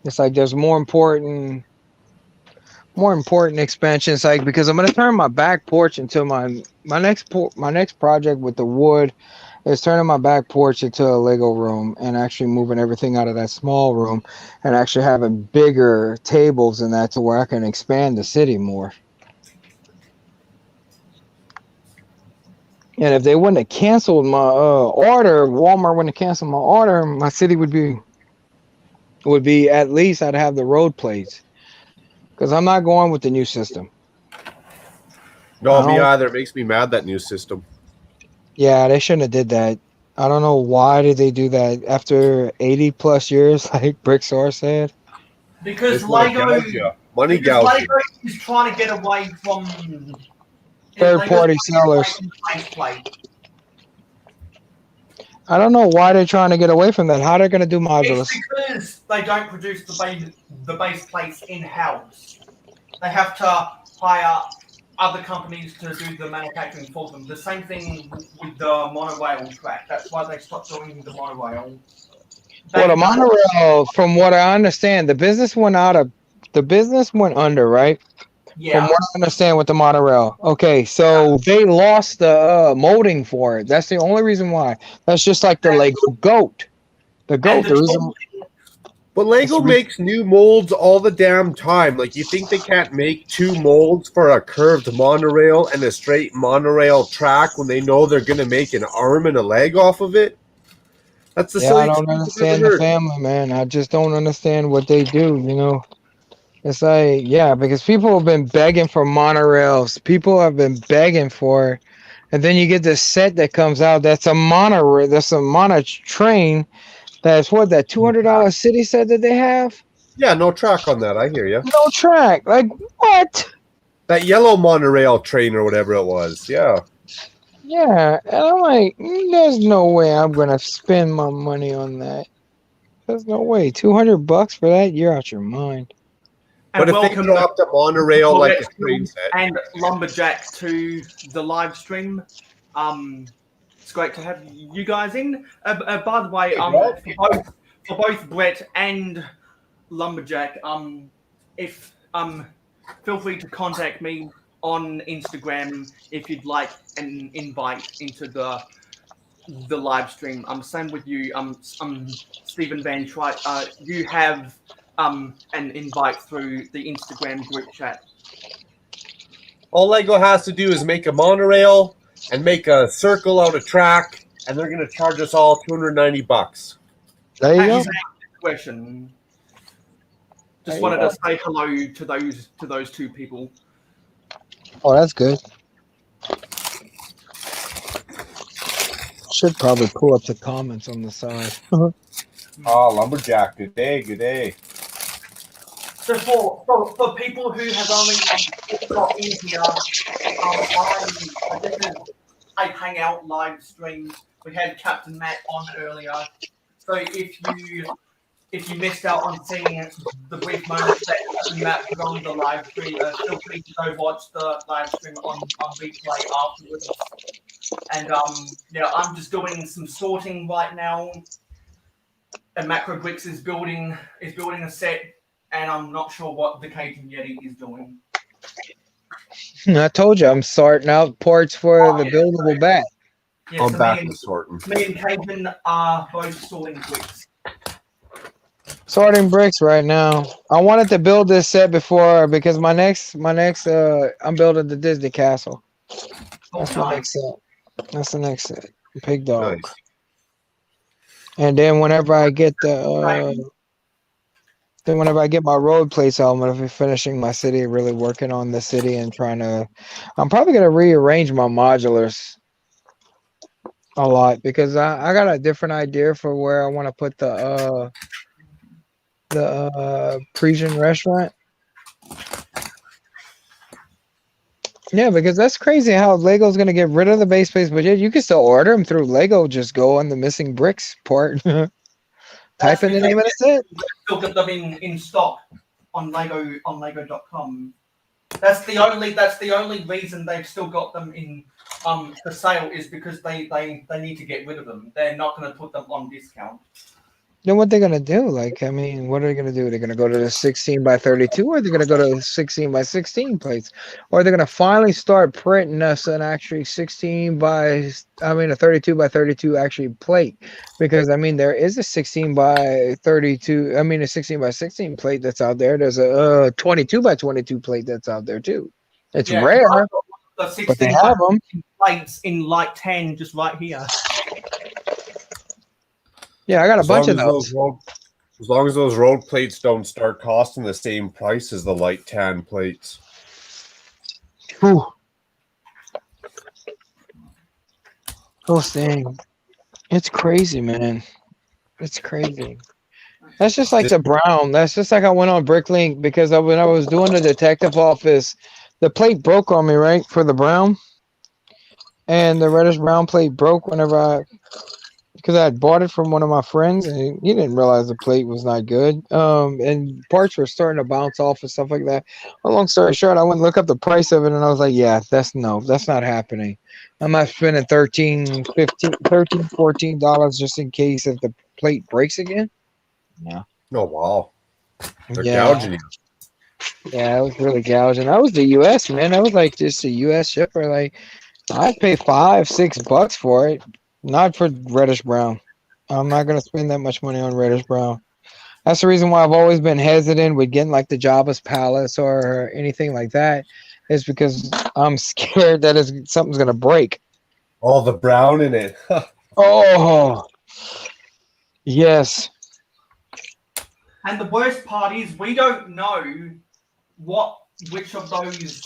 It's like there's more important expansions, like because I'm gonna turn my back porch into my next project with the wood is turning my back porch into a Lego room and actually moving everything out of that small room and actually having bigger tables in that to where I can expand the city more. And if they wouldn't have canceled my order, Walmart wouldn't have canceled my order, my city would be at least I'd have the road plates. Because I'm not going with the new system. No, me either. It makes me mad, that new system. Yeah, they shouldn't have did that. I don't know why did they do that after 80 plus years, like Brickstar said. Because Lego gouging. is trying to get away from third-party sellers. I don't know why they're trying to get away from that. How they're going to do modulars? It's because they don't produce the base plates in-house. They have to hire other companies to do the manufacturing for them. The same thing with the monorail track. That's why they stopped doing the monorail. Well, the monorail, from what I understand, the business went under, right? Yeah. From what I understand with the monorail. Okay, so they lost the molding for it. That's the only reason why. That's just like the Lego goat. The goat. But Lego makes new molds all the damn time. Like, you think they can't make two molds for a curved monorail and a straight monorail track when they know they're going to make an arm and a leg off of it? That's the silly. I don't understand the family, man. I just don't understand what they do, you know. It's like, yeah, because people have been begging for monorails. People have been begging for it. And then you get this set that comes out that's a monorail, that's a mono train. That's what, that $200 city set that they have? Yeah, no track on that. I hear you. No track. Like, what? That yellow monorail train or whatever it was. Yeah. Yeah. And I'm like, there's no way I'm going to spend my money on that. There's no way. $200 for that? You're out your mind. But if they dropped a monorail like a train set. And Lumberjack to the live stream. It's great to have you guys in. By the way, for both Brett and Lumberjack, if feel free to contact me on Instagram if you'd like an invite into the the live stream. Same with you. Stephen Van Trite. You have an invite through the Instagram group chat. All Lego has to do is make a monorail and make a circle out of track, and they're going to charge us all $290. There you go. Question. Just There wanted you to say hello to those two people. Oh, that's good. Should probably pull up the comments on the side. Oh, Lumberjack, good day, good day. So for people who have only got in here, this is a Hangout live stream. We had Captain Matt on earlier. So if you missed out on seeing the brief moments that Captain Matt put on the live stream, feel free to go watch the live stream on replay afterwards. And yeah, I'm just doing some sorting right now. And Makro Bricks is building a set, and I'm not sure what the THECAJUNYETI is doing. I told you I'm sorting out parts for the buildable bat. Yeah, I'm so back to sorting. Me and Cajun are both sorting bricks. Sorting bricks right now. I wanted to build this set before because my next I'm building the Disney castle. That's my next set. That's the next set. Pig dog. Nice. And then whenever I get the whenever I get my road plates out, I'm gonna be finishing my city, really working on the city and I'm probably gonna rearrange my modulars a lot because I got a different idea for where I want to put the Parisian restaurant. Yeah, because that's crazy how Lego's gonna get rid of the base plates, but yeah, you can still order them through Lego. Just go on the missing bricks part. Type in the name of the set. Still got them in stock on Lego.com. That's the only reason they've still got them in for sale is because they need to get rid of them. They're not going to put them on discount. Then what they're gonna do? Like, I mean, what are they gonna do? They're gonna go to the 16 by 32, or they're gonna go to the 16 by 16 plates, or they're gonna finally start printing us an actually 16 by, I mean, a 32 by 32 actually plate, because I mean there is a 16 by 32, I mean a 16 by 16 plate that's out there. There's a 22 by 22 plate that's out there too. It's rare, The 16 but they have them. Plates in light tan just right here. Yeah, I got a bunch of those. As long as those road plates don't start costing the same price as the light tan plates. Whew. Those things. It's crazy, man. It's crazy. That's just like the brown. That's just like I went on Bricklink because when I was doing the detective office, the plate broke on me, right, for the brown. And the reddish brown plate broke whenever because I had bought it from one of my friends and he didn't realize the plate was not good. And parts were starting to bounce off and stuff like that. Well, long story short, I went and look up the price of it and I was like, yeah, that's not happening. I'm not spending $13, $14 just in case if the plate breaks again. No. Oh, wow. They're Yeah. gouging you. Yeah, it was really gouging. I was the US, man. I was like just a US shipper. Like I'd pay $5-6 for it. Not for reddish brown. I'm not gonna spend that much money on reddish brown. That's the reason why I've always been hesitant with getting like the Jabba's Palace or anything like that. Is because I'm scared that something's gonna break. All the brown in it. Oh, yes. And the worst part is we don't know which of those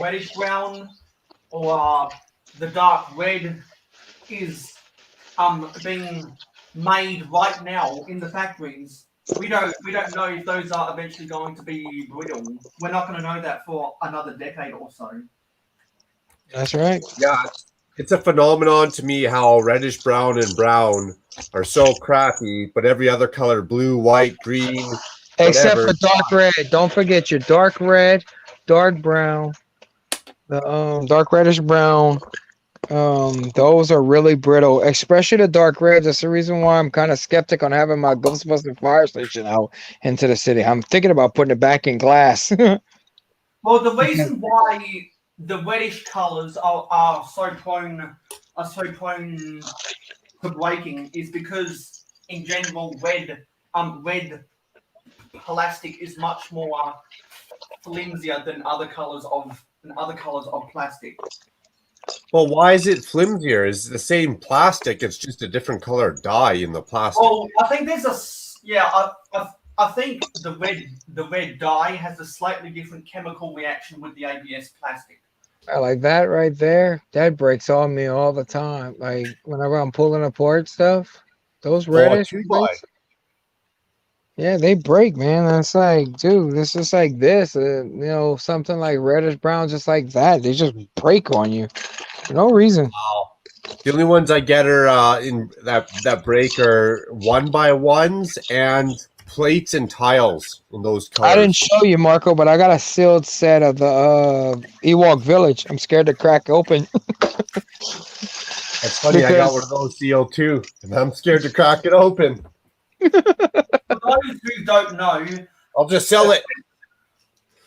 reddish brown or the dark red is being made right now in the factories. We don't know if those are eventually going to be brittle. We're not going to know that for another decade or so. That's right. Yeah, it's a phenomenon to me how reddish brown and brown are so crappy, but every other color, blue, white, green, except whatever. for dark red. Don't forget your dark red, dark brown, the dark reddish brown. Those are really brittle, especially the dark reds. That's the reason why I'm kind of skeptic on having my Ghostbusters fire station out into the city. I'm thinking about putting it back in glass. Well, the reason why the reddish colors are so prone are so prone to breaking is because, in general, red plastic is much more flimsier than other colors of plastic. Well, why is it flimsier? It's the same plastic. It's just a different color dye in the plastic. Well, I think there's I think the red dye has a slightly different chemical reaction with the ABS plastic. Like that right there, that breaks on me all the time. Like whenever I'm pulling apart stuff, those reddish two plates, yeah, they break, man. That's like, dude, it's just like this, something like reddish brown, just like that. They just break on you for no reason. Wow. The only ones I get are in that break are 1x1s and plates and tiles in those colors. I didn't show you, Marco, but I got a sealed set of the Ewok Village. I'm scared to crack open. It's funny, I got one of those sealed too, and I'm scared to crack it open. For those who don't know, I'll just sell it.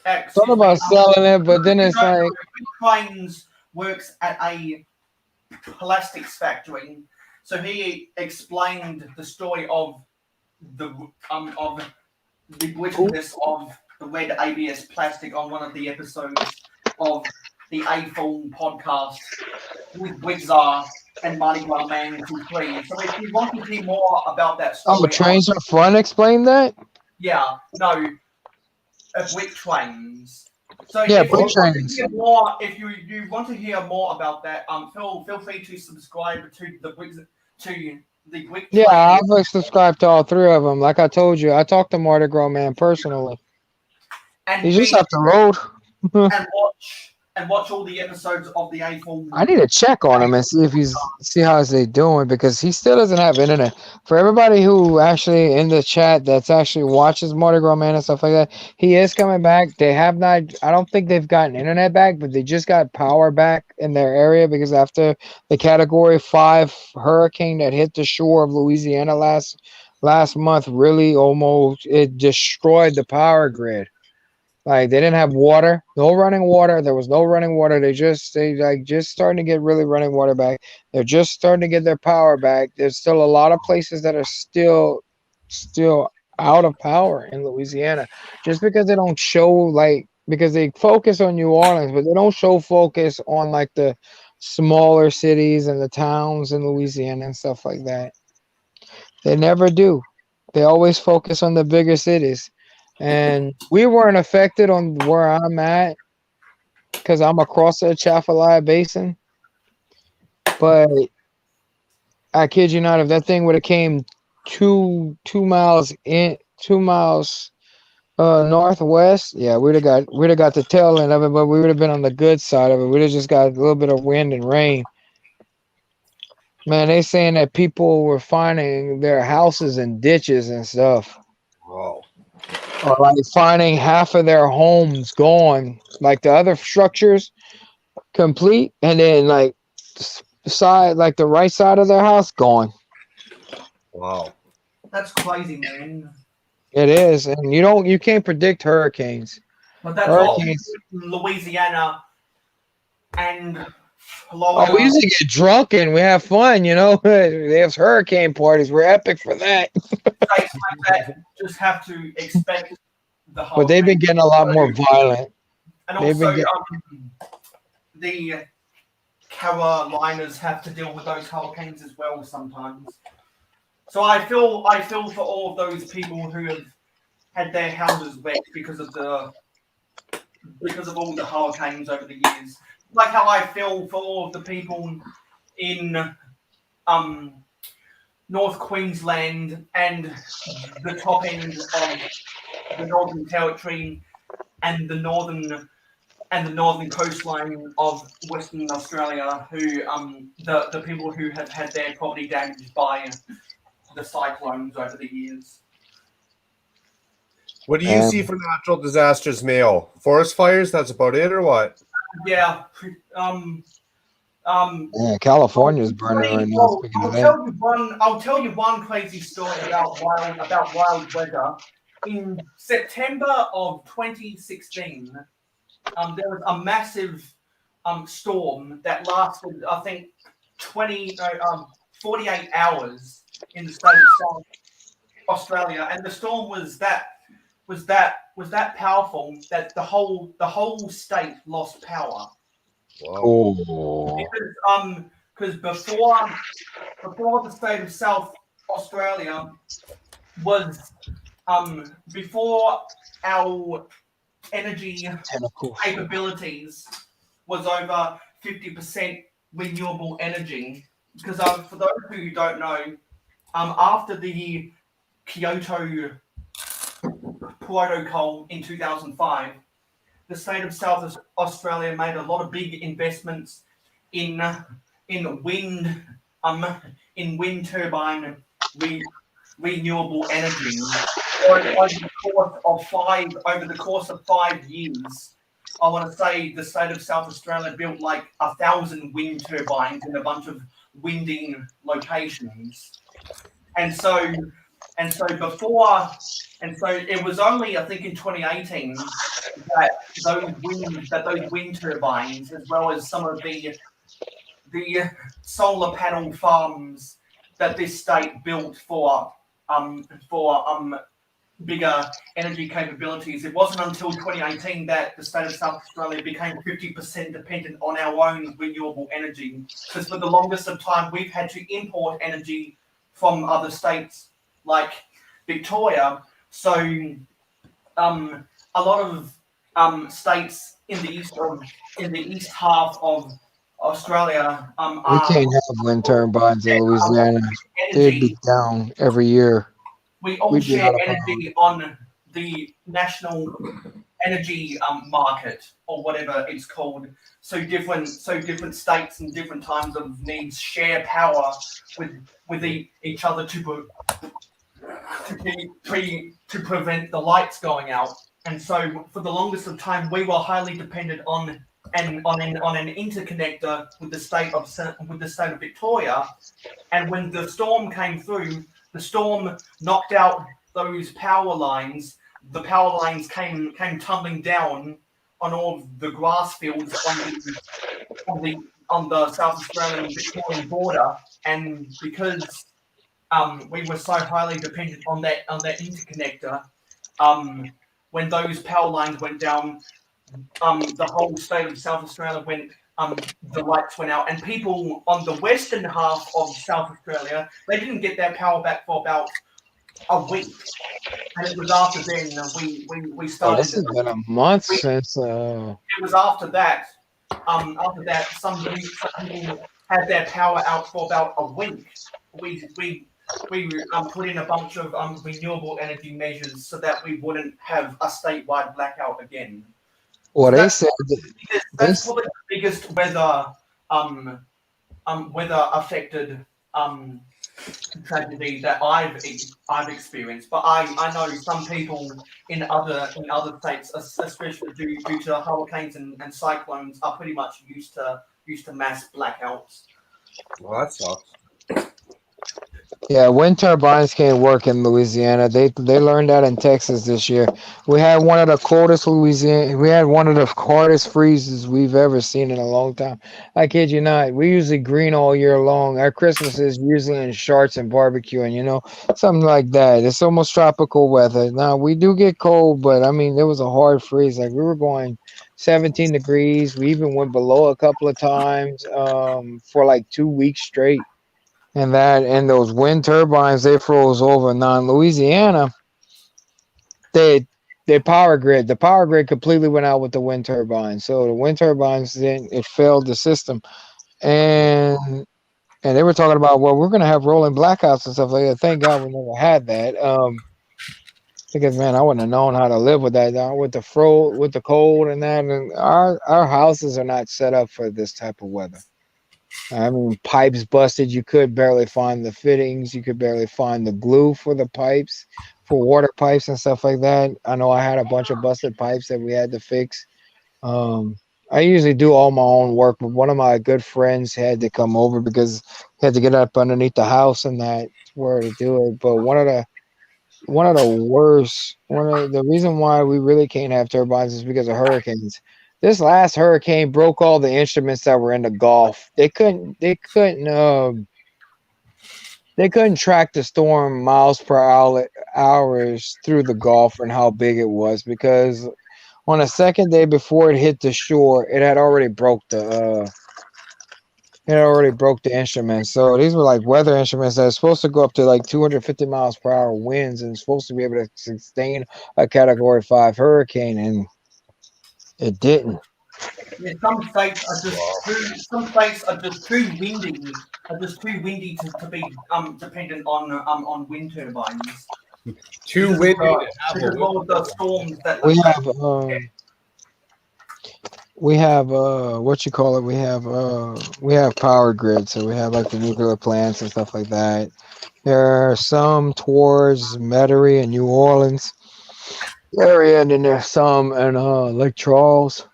Thought about selling it, but then it's like Trains works at a plastics factory, so he explained the story of the glitchiness of the red ABS plastic on one of the episodes of the A-Full podcast with Wixar and Mardi Gras Man 2-3. So if you want to hear more about that story, Trains Are Fun explain that? Yeah, no, brick trains. So yeah, if brick you want trains. to hear more, if you want to hear more about that, feel free to subscribe to the brick Yeah, train. I've subscribed to all three of them. Like I told you, I talked to Mardi Gras Man personally. And You just have to load. and watch all the episodes of the A-Full. I need to check on him and see how is they doing, because he still doesn't have internet. For everybody who actually in the chat that's actually watches Mardi Gras Man and stuff like that, he is coming back. They have not. I don't think they've gotten internet back, but they just got power back in their area because after the Category 5 hurricane that hit the shore of Louisiana last month, really almost it destroyed the power grid. Like they didn't have water, no running water. There was no running water. They just starting to get really running water back. They're just starting to get their power back. There's still a lot of places that are still out of power in Louisiana, just because they don't show because they focus on New Orleans, but they don't show focus on like the smaller cities and the towns in Louisiana and stuff like that. They never do. They always focus on the bigger cities. And we weren't affected on where I'm at because I'm across the Atchafalaya Basin. But I kid you not, if that thing would have came 2 miles northwest, yeah, we'd have got the tail end of it, but we would have been on the good side of it. We'd have just got a little bit of wind and rain. Man, they saying that people were finding their houses in ditches and stuff. Wow. Or like finding half of their homes gone, like the other structures complete, and then like the right side of their house gone. Wow. That's crazy, man. It is, and you can't predict hurricanes. But that's Hurricanes. Louisiana and Florida. Oh, we usually get drunk and we have fun, They have hurricane parties. We're epic for that. States like that just have to expect the whole. But they've been getting a lot more violent. And also, the Carolinas have to deal with those hurricanes as well sometimes. So I feel for all of those people who have had their houses wrecked because of all the hurricanes over the years. Like how I feel for all of the people in North Queensland and the top end of the Northern Territory and the northern coastline of Western Australia, who the people who have had their property damaged by the cyclones over the years. What do you see for natural disasters, Mayo? Forest fires? That's about it, or what? Yeah. California's burning right now. I'll tell you one crazy story about wild weather. In September of 2016, there was a massive storm that lasted, I think, 48 hours in the state of South Australia, and the storm was that powerful that the whole state lost power. Wow. Oh, Because before the state of South Australia was before our energy tentacles. capabilities was over 50% renewable energy. Because for those who don't know, after the Kyoto Protocol in 2005, the state of South Australia made a lot of big investments in wind turbine renewable energy. Over the course of 5 years, I want to say the state of South Australia built like 1,000 wind turbines in a bunch of winding locations, and so it was only, I think, in 2018 that those wind turbines, as well as some of the solar panel farms that this state built for bigger energy capabilities. It wasn't until 2018 that the state of South Australia became 50% dependent on our own renewable energy. Because for the longest of time, we've had to import energy from other states like Victoria. So a lot of states in the east half of Australia We can't have wind turbines in Louisiana. They'd be energy. down every year. We all We'd be share out of power. energy on the national energy market, or whatever it's called. So different states and different times of needs share power with each other to prevent the lights going out. And so for the longest of time, we were highly dependent on an interconnector with the state of Victoria. And when the storm came through, the storm knocked out those power lines. The power lines came tumbling down on all of the grass fields on the South Australian Victorian border. And because we were so highly dependent on that interconnector, when those power lines went down, the whole state of South Australia went. The lights went out, and people on the western half of South Australia, they didn't get their power back for about a week, and it was after then we Oh, started. this has been a month since. It was after that. Some people had their power out for about a week. We put in a bunch of renewable energy measures so that we wouldn't have a statewide blackout again. Well, So they said that's probably the biggest weather affected tragedy that I've experienced. But I know some people in other states, especially due to hurricanes and cyclones, are pretty much used to mass blackouts. Well, that sucks. yeah, wind turbines can't work in Louisiana. They learned that in Texas this year. We had one of the coldest Louisiana. We had one of the hardest freezes we've ever seen in a long time. I kid you not. We usually green all year long. Our Christmas is usually in shorts and barbecuing, something like that. It's almost tropical weather. Now we do get cold, but I mean, there was a hard freeze. Like we were going 17 degrees. We even went below a couple of times for like 2 weeks straight. And those wind turbines, they froze over. Now in Louisiana, the power grid completely went out with the wind turbines. So the wind turbines, then it failed the system, and they were talking about, well, we're gonna have rolling blackouts and stuff like that. Thank God we never had that. Because man, I wouldn't have known how to live with that with the cold and that. And our houses are not set up for this type of weather. I mean, pipes busted. You could barely find the fittings. You could barely find the glue for the pipes, for water pipes and stuff like that. I know I had a bunch of busted pipes that we had to fix. I usually do all my own work, but one of my good friends had to come over because he had to get up underneath the house and that where to do it. But the reason why we really can't have turbines is because of hurricanes. This last hurricane broke all the instruments that were in the Gulf. They couldn't track the storm miles per hours through the Gulf and how big it was, because on the second day before it hit the shore, it had already broke the instruments. So these were like weather instruments that are supposed to go up to like 250 miles per hour winds and supposed to be able to sustain a Category 5 hurricane, and it didn't. Yeah, some states are just too windy. Are just too windy to be dependent on wind turbines. Too Because windy of to have a because of all of the storms that We have what you call it? We have power grids, so we have like the nuclear plants and stuff like that. There are some towards Metairie and New Orleans area, and then there's some in Lake Charles.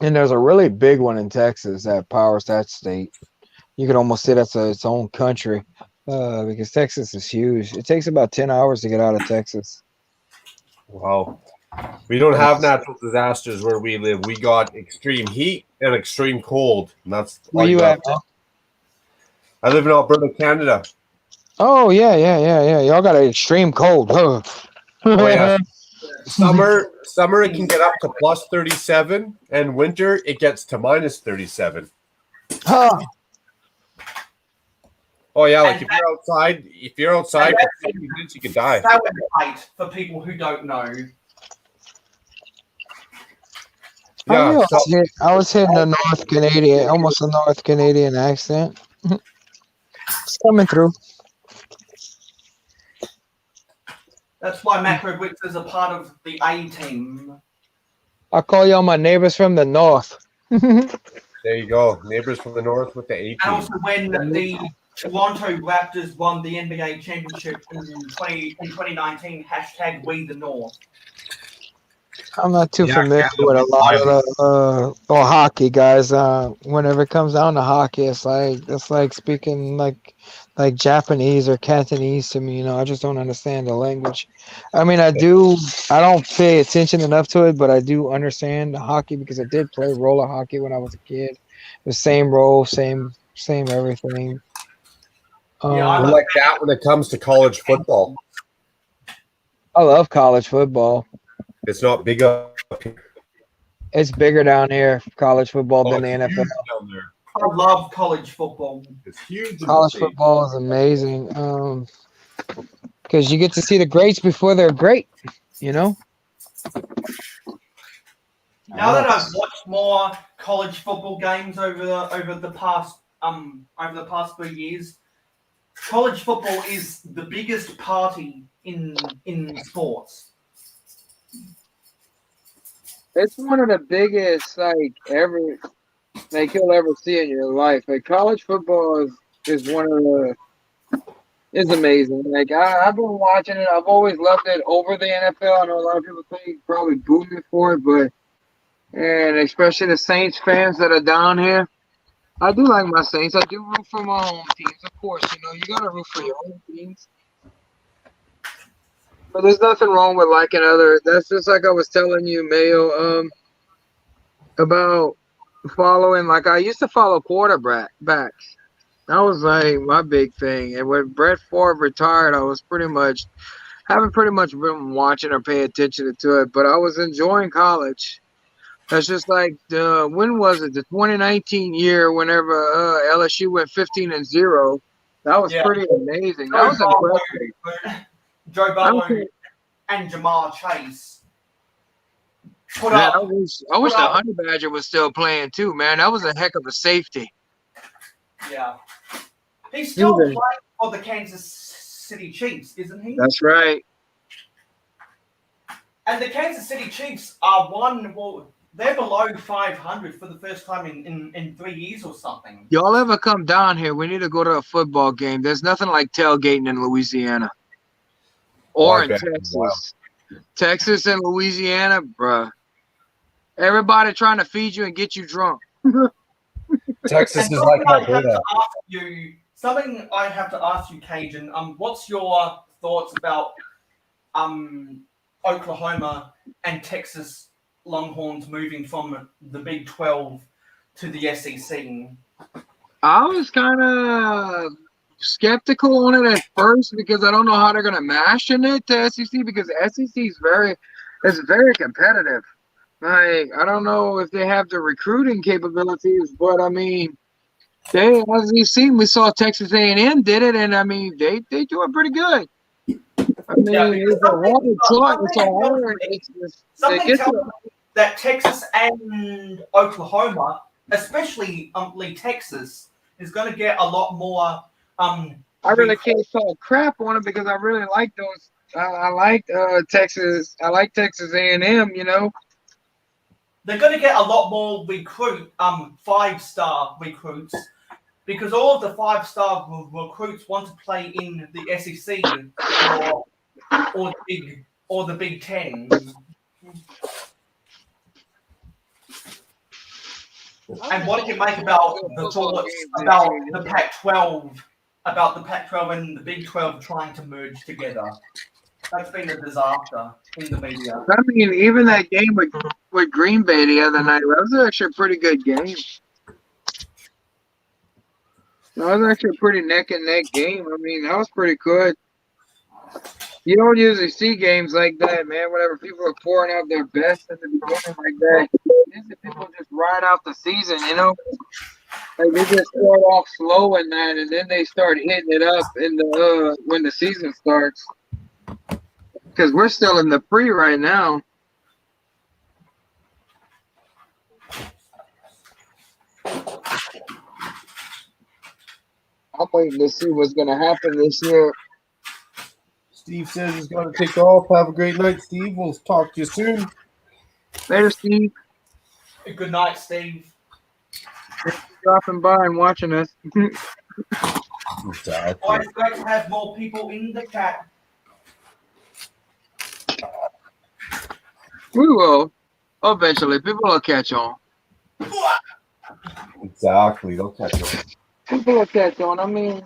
And there's a really big one in Texas that powers that state. You could almost say that's its own country, because Texas is huge. It takes about 10 hours to get out of Texas. Wow. We don't have natural disasters where we live. We got extreme heat and extreme cold. And that's Where all you got. at, man? I live in Alberta, Canada. Oh, yeah. Y'all got an extreme cold, huh? Oh, yeah. Summer it can get up to plus 37, and winter it gets to minus 37. Huh. Oh yeah, like if you're outside for 50 minutes, you could die. Fahrenheit, for people who don't know. Yeah, I was hitting a North Canadian, almost a North Canadian accent. It's coming through. That's why Makro is a part of the A team. I call y'all my neighbors from the north. there you go. Neighbors from the north with the 18. And also when the Toronto Raptors won the NBA championship in 2019, hashtag We the North. I'm not too familiar with a lot of the hockey, guys. Whenever it comes down to hockey, it's like speaking like Japanese or Cantonese to me. You know, I just don't understand the language. I mean, I don't pay attention enough to it, but I do understand the hockey because I did play roller hockey when I was a kid. The same role, same everything. Yeah, We're like that when it comes to college football. I love college football. It's not big up. It's bigger down here, college football, than the NFL. Down there. I love college football. It's huge. College football is amazing because you get to see the greats before they're great, you know? Now that I've watched more college football games over the past few years, college football is the biggest party in sports. It's one of the biggest you'll ever see in your life. Like college football is one of the is amazing. Like I've been watching it. I've always loved it over the NFL. I know a lot of people think probably boo me for it, and especially the Saints fans that are down here. I do like my Saints. I do root for my home teams, of course. You know, you gotta root for your home teams. But there's nothing wrong with liking other. That's just like I was telling you, Mayo, about following. Like I used to follow quarterbacks. That was like my big thing. And when Brett Favre retired, I was haven't been watching or paying attention to it. But I was enjoying college. That's just like when was it? The 2019 year, whenever LSU went 15-0. That was pretty amazing. That was impressive. Joe Burrow and Jamar Chase. I wish the Honey Badger was still playing too, man. That was a heck of a safety. Yeah. He's still playing for the Kansas City Chiefs, isn't he? That's right. And the Kansas City Chiefs are they're below 500 for the first time in 3 years or something. Y'all ever come down here? We need to go to a football game. There's nothing like tailgating in Louisiana. Or in Texas. Wow. Texas and Louisiana, bruh. Everybody trying to feed you and get you drunk. Texas is like Alberta. Something I have to ask you, Cajun. What's your thoughts about Oklahoma and Texas Longhorns moving from the Big 12 to the SEC? I was kind of skeptical on it at first because I don't know how they're going to mash in it to SEC because SEC is it's very competitive. Like, I don't know if they have the recruiting capabilities, but I mean, as you've seen, we saw Texas A&M did it, and I mean, they doing pretty good. I mean, it's a harder slot. It's a hard. Something tells me that Texas and Oklahoma, especially Texas, is going to get a lot more. I really can't talk crap on it because I really like those. I like Texas. I like Texas A&M. You know, they're going to get a lot more 5-star recruits because all of the 5-star recruits want to play in the SEC or the Big Ten. And what do you make about the thoughts about the Pac-12, about the Pac-12 and the Big 12 trying to merge together? That's been a disaster in the media. I mean, even that game with Green Bay the other night, that was actually a pretty good game. That was actually a pretty neck and neck game. I mean, that was pretty good. You don't usually see games like that, man. Whenever people are pouring out their best at the beginning like that, usually people just ride out the season, you know. Like they just start off slow in that, and then they start hitting it up in the when the season starts. Because we're still in the pre right now. I'm waiting to see what's going to happen this year. Steve says he's got to take off. Have a great night, Steve. We'll talk to you soon. Later, Steve. Good night, Steve. Thanks for dropping by and watching us. Exactly. Oh, it's great to have more people in the chat. We will. Eventually. People will catch on. Exactly. They'll catch up. People will catch on. I mean,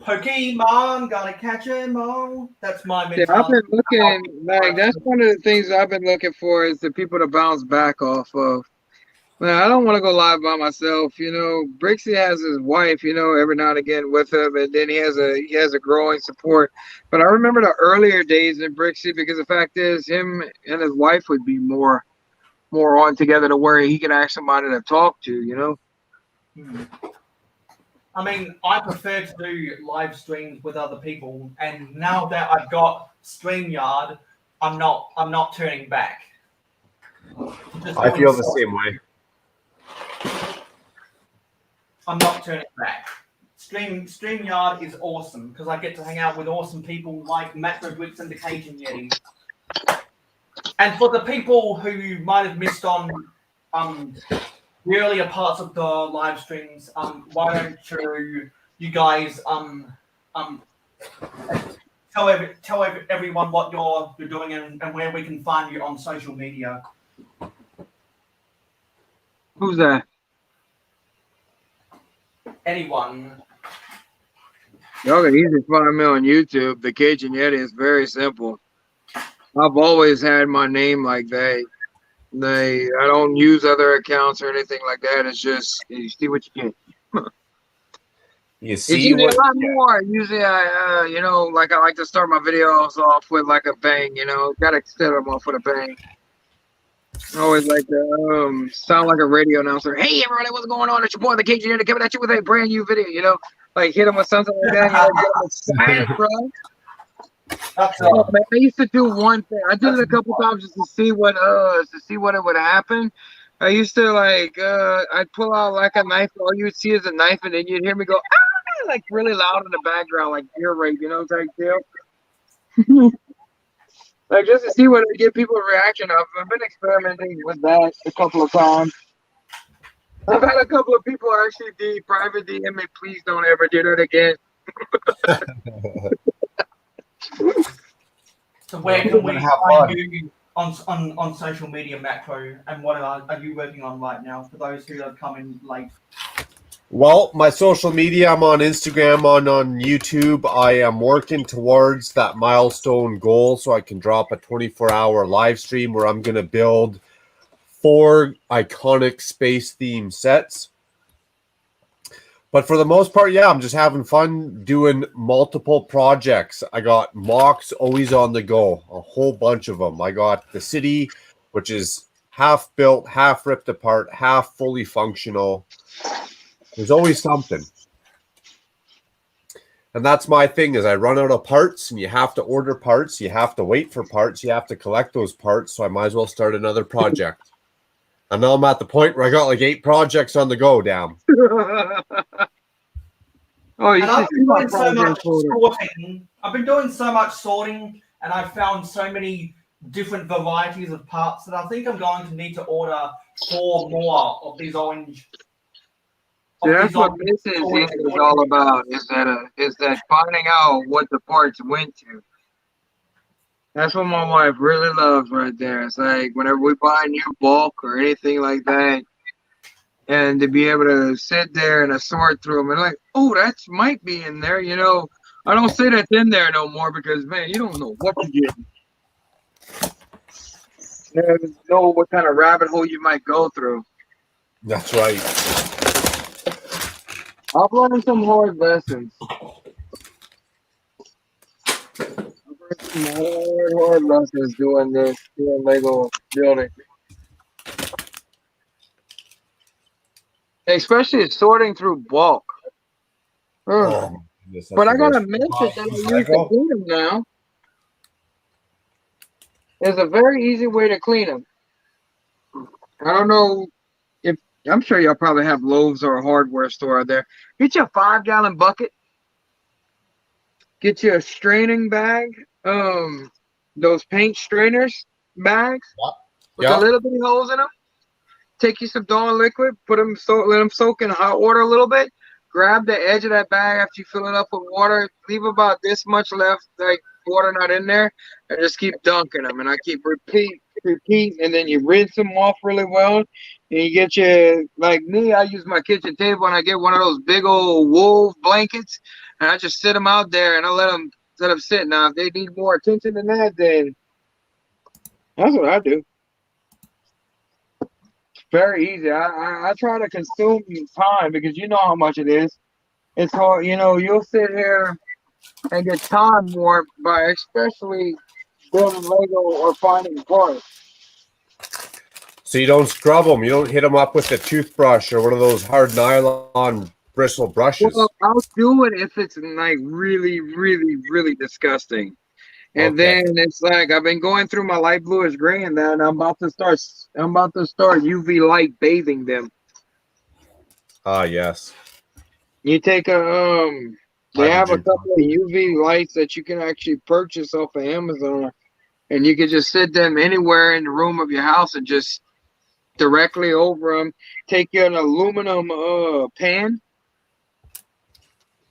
Pokemon, gotta catch 'em all. That's my yeah, mentality. I've been looking, like, that's one of the things I've been looking for is the people to bounce back off of. Man, I don't want to go live by myself. You know, Brixie has his wife, you know, every now and again with him, and then he has a growing support. But I remember the earlier days in Brixie because the fact is him and his wife would be more on together to where he could ask somebody to talk to, you know. I mean, I prefer to do live streams with other people, and now that I've got StreamYard, I'm not turning back. I feel the same way. I'm not turning back. StreamYard is awesome because I get to hang out with awesome people like Makro and THECAJUNYETI. And for the people who might have missed on the earlier parts of the live streams, why don't you guys tell everyone what you're doing and where we can find you on social media. Who's that? Anyone. Y'all can easily find me on YouTube. THECAJUNYETI is very simple. I've always had my name like that. I don't use other accounts or anything like that. It's just you see what you get. You It's see usually what? a lot more. Usually, I you know, like I like to start my videos off with like a bang. You know, gotta start them off with a bang. I always like to sound like a radio announcer. Hey, everybody, what's going on? It's your boy, THECAJUNYETI, coming at you with a brand new video. You know, like hit them with something like that. You know, get them excited, bro. Oh, man, I used to do one thing. I did it a couple times just to see what it would happen. I used to like I'd pull out like a knife. All you'd see is a knife, and then you'd hear me go ah, like really loud in the background, like ear rape, you know, type deal. Like just to see what it get people a reaction of. I've been experimenting with that a couple of times. I've had a couple of people actually private DM me, please don't ever do that again. So where can we find you on social media, Makro, and what are you working on right now for those who have come in late? Well, my social media, I'm on Instagram, on YouTube. I am working towards that milestone goal so I can drop a 24-hour live stream where I'm going to build 4 iconic space theme sets. But for the most part, yeah, I'm just having fun doing multiple projects. I got mocks always on the go, a whole bunch of them. I got the city, which is half built, half ripped apart, half fully functional. There's always something. And that's my thing is I run out of parts and you have to order parts. You have to wait for parts. You have to collect those parts. So I might as well start another project. And now I'm at the point where I got like 8 projects on the go, damn. Oh, you And I've should see been my doing so much project folder. sorting. I've been doing so much sorting, and I've found so many different varieties of parts that I think I'm going to need to order 4 more of these orange. See, that's what this is all about. Is that finding out what the parts went to. That's what my wife really loves right there. It's like whenever we buy new bulk or anything like that, and to be able to sit there and sort through them and like, oh, that might be in there. You know, I don't say that's in there no more because, man, you don't know what you're getting. You never know what kind of rabbit hole you might go through. That's right. I'm learning some hard lessons. Some hard lessons doing Lego building. Especially sorting through bulk. Oh, But I got a method that I use to clean them now. There's a very easy way to clean them. I don't know if, I'm sure y'all probably have Lowe's or a hardware store out there. Get you a 5-gallon bucket. Get you a straining bag. Those paint strainers bags with a little bitty holes in them. Take you some Dawn liquid, let them soak in hot water a little bit. Grab the edge of that bag after you fill it up with water. Leave about this much left, like water not in there, and just keep dunking them. And I keep repeat, and then you rinse them off really well. And you get your, like me, I use my kitchen table and I get one of those big old wool blankets, and I just sit them out there and I let them sit. Now, if they need more attention than that, then that's what I do. Very easy. I try to consume time because you know how much it is. It's hard, you know, you'll sit here and get time warped by especially building Lego or finding parts. So you don't scrub them. You don't hit them up with a toothbrush or one of those hard nylon bristle brushes. Well, I'll do it if it's like really, really, really disgusting. And then it's like I've been going through my light bluish gray and then I'm about to start UV light bathing them. Ah, yes. You take a they have a couple of UV lights that you can actually purchase off of Amazon, and you can just sit them anywhere in the room of your house and just directly over them. Take an aluminum pan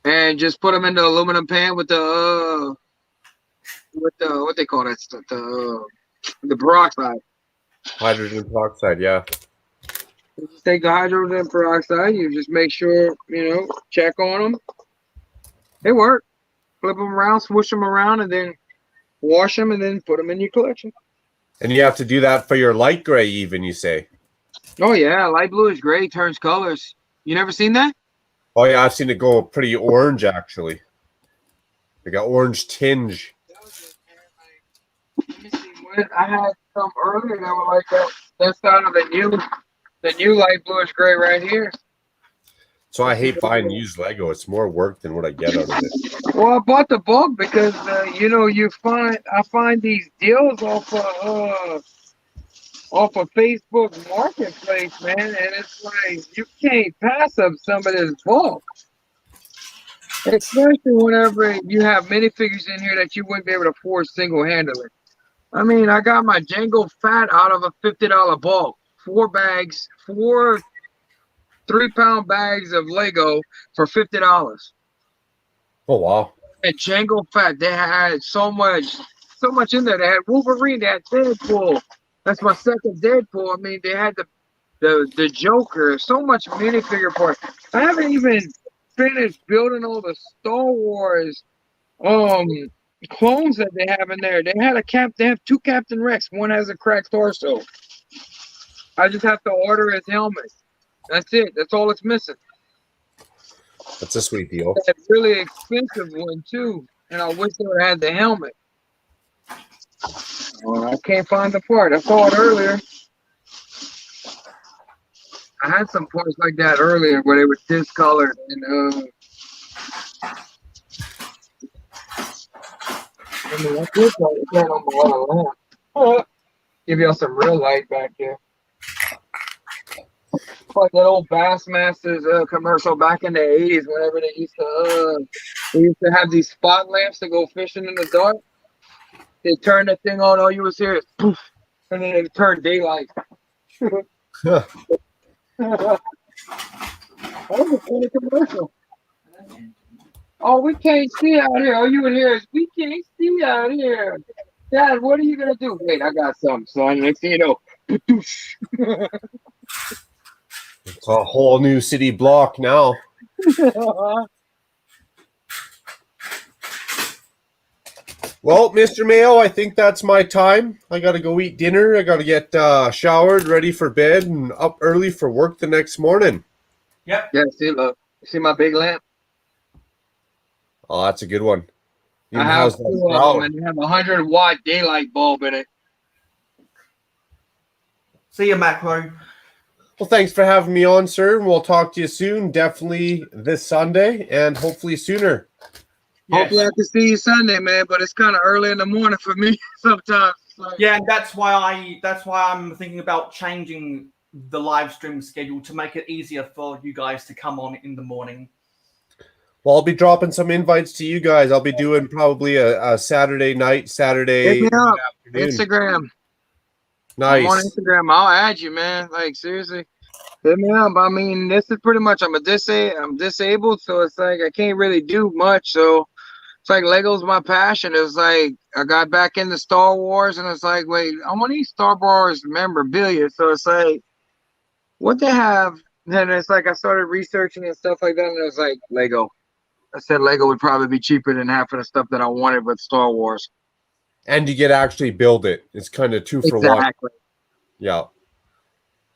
and just put them in the aluminum pan with the what they call that stuff, the peroxide. Hydrogen peroxide, yeah. You just take the hydrogen peroxide. You just make sure, you know, check on them. They work. Flip them around, swoosh them around, and then wash them, and then put them in your collection. And you have to do that for your light gray, even, you say? Oh yeah, light bluish gray turns colors. You never seen that? Oh yeah, I've seen it go pretty orange actually. They got orange tinge. Let me see. I had some earlier that were like that. That's out of the new light bluish gray right here. So I hate buying used Lego. It's more work than what I get out of it. Well, I bought the bulk because you know I find these deals off of Facebook Marketplace, man, and it's like you can't pass up some of this bulk. Especially whenever you have minifigures in here that you wouldn't be able to afford single-handedly. I mean, I got my Django Fat out of a $50 bulk. 4 bags, 4 3-pound bags of Lego for $50. Oh wow! And Django Fat, they had so much in there. They had Wolverine, they had Deadpool. That's my second Deadpool. I mean, they had the Joker. So much minifigure parts. I haven't even finished building all the Star Wars clones that they have in there. They have two Captain Rex. One has a cracked torso. I just have to order his helmet. That's it. That's all it's missing. That's a sweet deal. That really expensive one too, and I wish they would have had the helmet. I can't find the part. I saw it earlier. I had some parts like that earlier where they were discolored and I mean, that's this light. It's not on the other lamp. Give y'all some real light back here. It's like that old Bassmasters commercial back in the 80s whenever they used to have these spot lamps to go fishing in the dark. They turn that thing on, all you would hear is poof, and then it turned daylight. That was a funny commercial. Oh, we can't see out here. All you would hear is, we can't see out here. Dad, what are you going to do? Wait, I got something, son. Next thing you know, It's a whole new city block now. Well, Mr. Mayo, I think that's my time. I got to go eat dinner. I got to get showered, ready for bed, and up early for work the next morning. Yep. Yeah, see my big lamp? Oh, that's a good one. I have two of them, and they have a 100-watt daylight bulb in it. See you, Makro. Well, thanks for having me on, sir. We'll talk to you soon. Definitely this Sunday, and hopefully sooner. Yes. Hopefully I can see you Sunday, man, but it's kind of early in the morning for me sometimes. Like, Yeah, and that's why I'm thinking about changing the live stream schedule to make it easier for you guys to come on in the morning. Well, I'll be dropping some invites to you guys. I'll be doing probably a Saturday night, Saturday hit me up. afternoon. Instagram. Nice. I'm on Instagram. I'll add you, man. Like, seriously. Hit me up. I mean, this is pretty much, I'm disabled, so it's like I can't really do much. So it's like Lego's my passion. It's like I got back into Star Wars, and it's like, wait, I want to eat Star Wars memorabilia. So it's like, what they have, and it's like I started researching and stuff like that, and it was like Lego. I said Lego would probably be cheaper than half of the stuff that I wanted with Star Wars. And you get to actually build it. It's kind of two for one. Exactly. Yeah.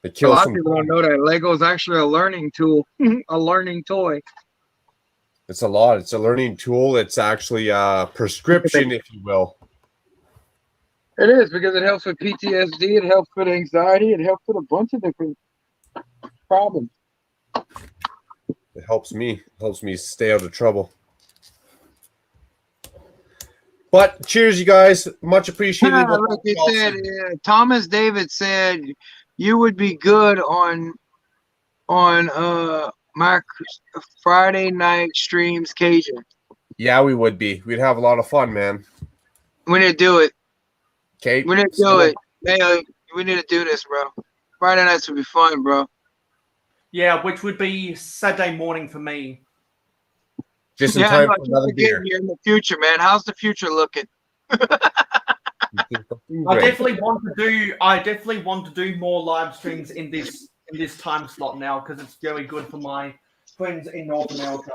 It A kills lot some of people don't know that Lego is actually a learning tool, a learning toy. It's a lot. It's a learning tool. It's actually a prescription, if you will. It is, because it helps with PTSD, it helps with anxiety, it helps with a bunch of different problems. It helps me. It helps me stay out of trouble. But cheers, you guys. Much appreciated. Look, he said, Thomas David said you would be good on my Friday night streams, Cajun. Yeah, we would be. We'd have a lot of fun, man. We need to do it. Okay. We need to do it. Hey, we need to do this, bro. Friday nights would be fun, bro. Yeah, which would be Saturday morning for me. Just in time for another beer. Here in the future, man. How's the future looking? I definitely want to do more live streams in this time slot now, because it's very good for my friends in North America.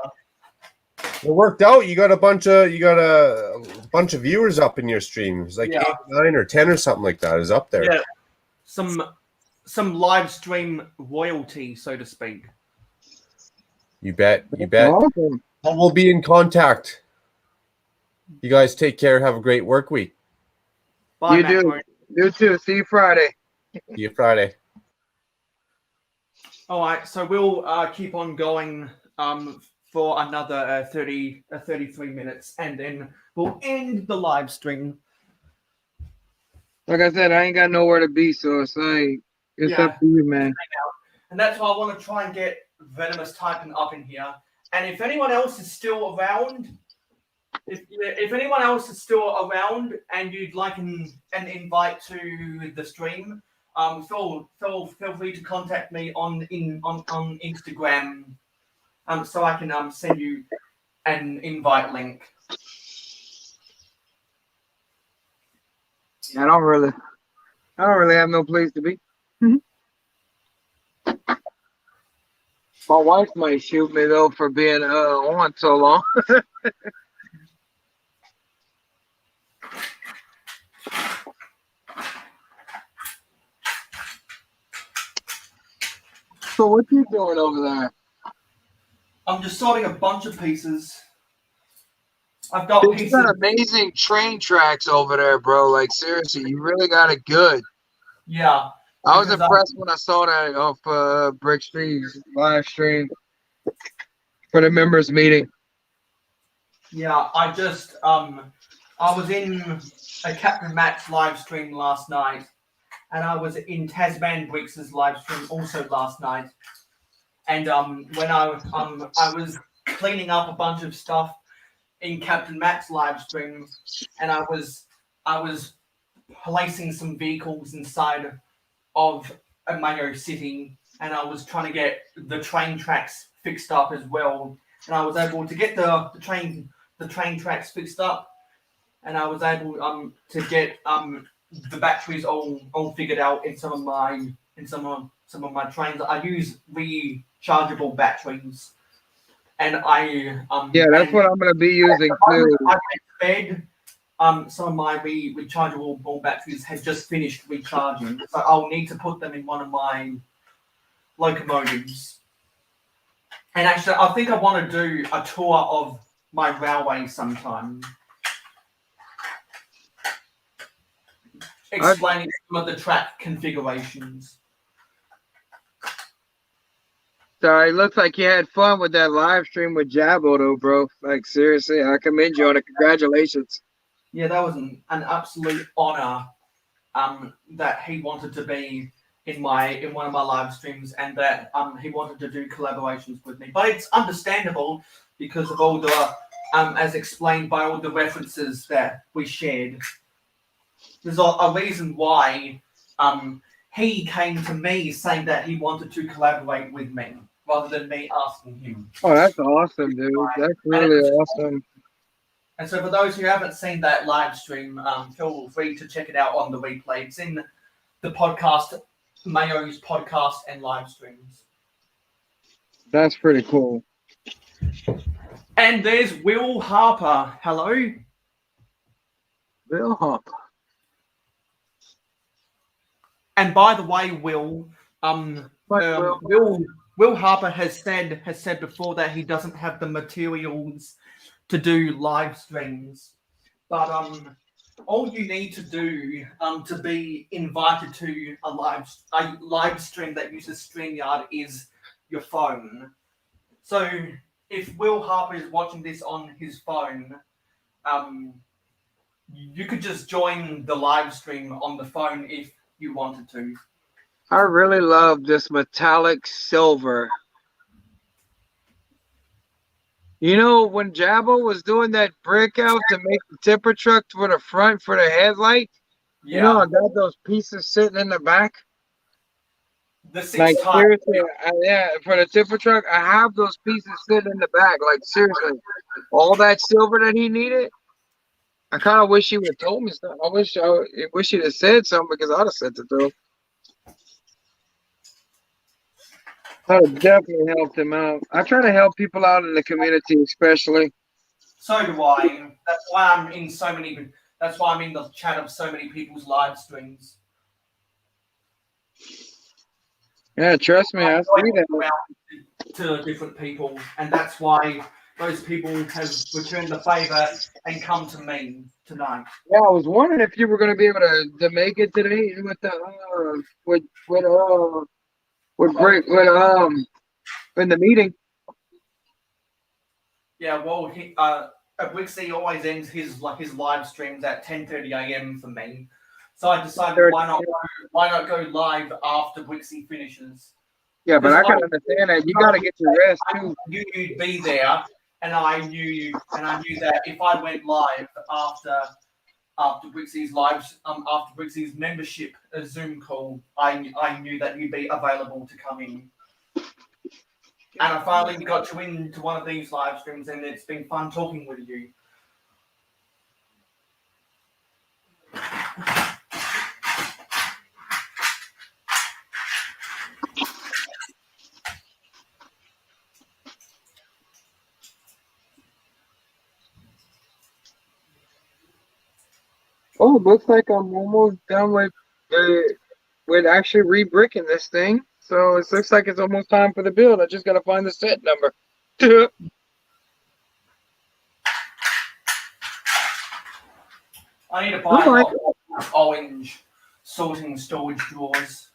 It worked out. You got a bunch of viewers up in your streams, like 8, 9, or 10 or something like that is up there. Yeah, some live stream royalty, so to speak. You bet. You bet. Awesome. Well, we'll be in contact. You guys take care. Have a great work week. Bye, You Matt. do. You too. See you Friday. See you Friday. All right, so we'll keep on going for another 33 minutes, and then we'll end the live stream. Like I said, I ain't got nowhere to be, so it's like it's up to you, man. And that's why I want to try and get Venomous typing up in here. And if anyone else is still around, if anyone else is still around and you'd like an invite to the stream, feel free to contact me on Instagram, so I can send you an invite link. I don't really have no place to be. My wife might shoot me though for being on so long. So what you doing over there? I'm just sorting a bunch of pieces. I've got Dude, you pieces. got amazing train tracks over there, bro. Like seriously, you really got it good. Yeah. I was Because, impressed when I saw that off Brick Street's live stream for the members meeting. yeah, I was in a CAPT4INMatt live stream last night, and I was in Tasman Brix's live stream also last night. And when I was cleaning up a bunch of stuff in CAPT4INMatt's live stream, and I was placing some vehicles inside of a Mayo city, and I was trying to get the train tracks fixed up as well. And I was able to get the train tracks fixed up, and I was able to get the batteries all figured out in some of my trains. I use rechargeable batteries, and I Yeah, that's what I'm gonna be using too. I fed some of my rechargeable batteries had just finished recharging, so I'll need to put them in one of my locomotives. And actually, I think I want to do a tour of my railway sometime, explaining some of the track configurations. So it looks like you had fun with that live stream with Jabbo though, bro. Like seriously, I commend you on it. Congratulations. Yeah, that was an absolute honor that he wanted to be in one of my live streams, and that he wanted to do collaborations with me. But it's understandable because of all the as explained by all the references that we shared. There's a reason why he came to me saying that he wanted to collaborate with me rather than me asking him. Oh, that's awesome, dude. That's really awesome. And so for those who haven't seen that live stream, feel free to check it out on the replay. It's in the podcast, Mayo's podcast and live streams. That's pretty cool. And there's Will Harper. Hello. Bill Harper. And by the way, Will Harper has said before that he doesn't have the materials to do live streams, but all you need to do to be invited to a live stream that uses StreamYard is your phone. So if Will Harper is watching this on his phone, you could just join the live stream on the phone if you wanted to. I really love this metallic silver. You know, when Jabbo was doing that brick out to make the tipper truck for the front for the headlight, Yeah. you know, I got those pieces sitting in the back. The six Like type. seriously, yeah, for the tipper truck, I have those pieces sitting in the back. Like seriously, all that silver that he needed. I kind of wish he would have told me stuff. I wish he'd have said something because I'd have said it to him. I'd have definitely helped him out. I try to help people out in the community, especially. So do I. That's why I'm in so many. That's why I'm in the chat of so many people's live streams. Yeah, trust me, I see that. To different people, and that's why those people have returned the favor and come to me tonight. Yeah, I was wondering if you were going to be able to make it today with the in the meeting. Yeah, well, Wixie always ends his live streams at 10:30 a.m. for me, so I decided why not go live after Wixie finishes. Yeah, but I can understand that. You got to get your rest too. I knew you'd be there, and I knew that if I went live after Wixie's after Wixie's membership Zoom call, I knew that you'd be available to come in. And I finally got you into one of these live streams, and it's been fun talking with you. Oh, it looks like I'm almost done with actually re-bricking this thing. So it looks like it's almost time for the build. I just gotta find the set number. I need to buy I'm a like, lot of orange sorting storage drawers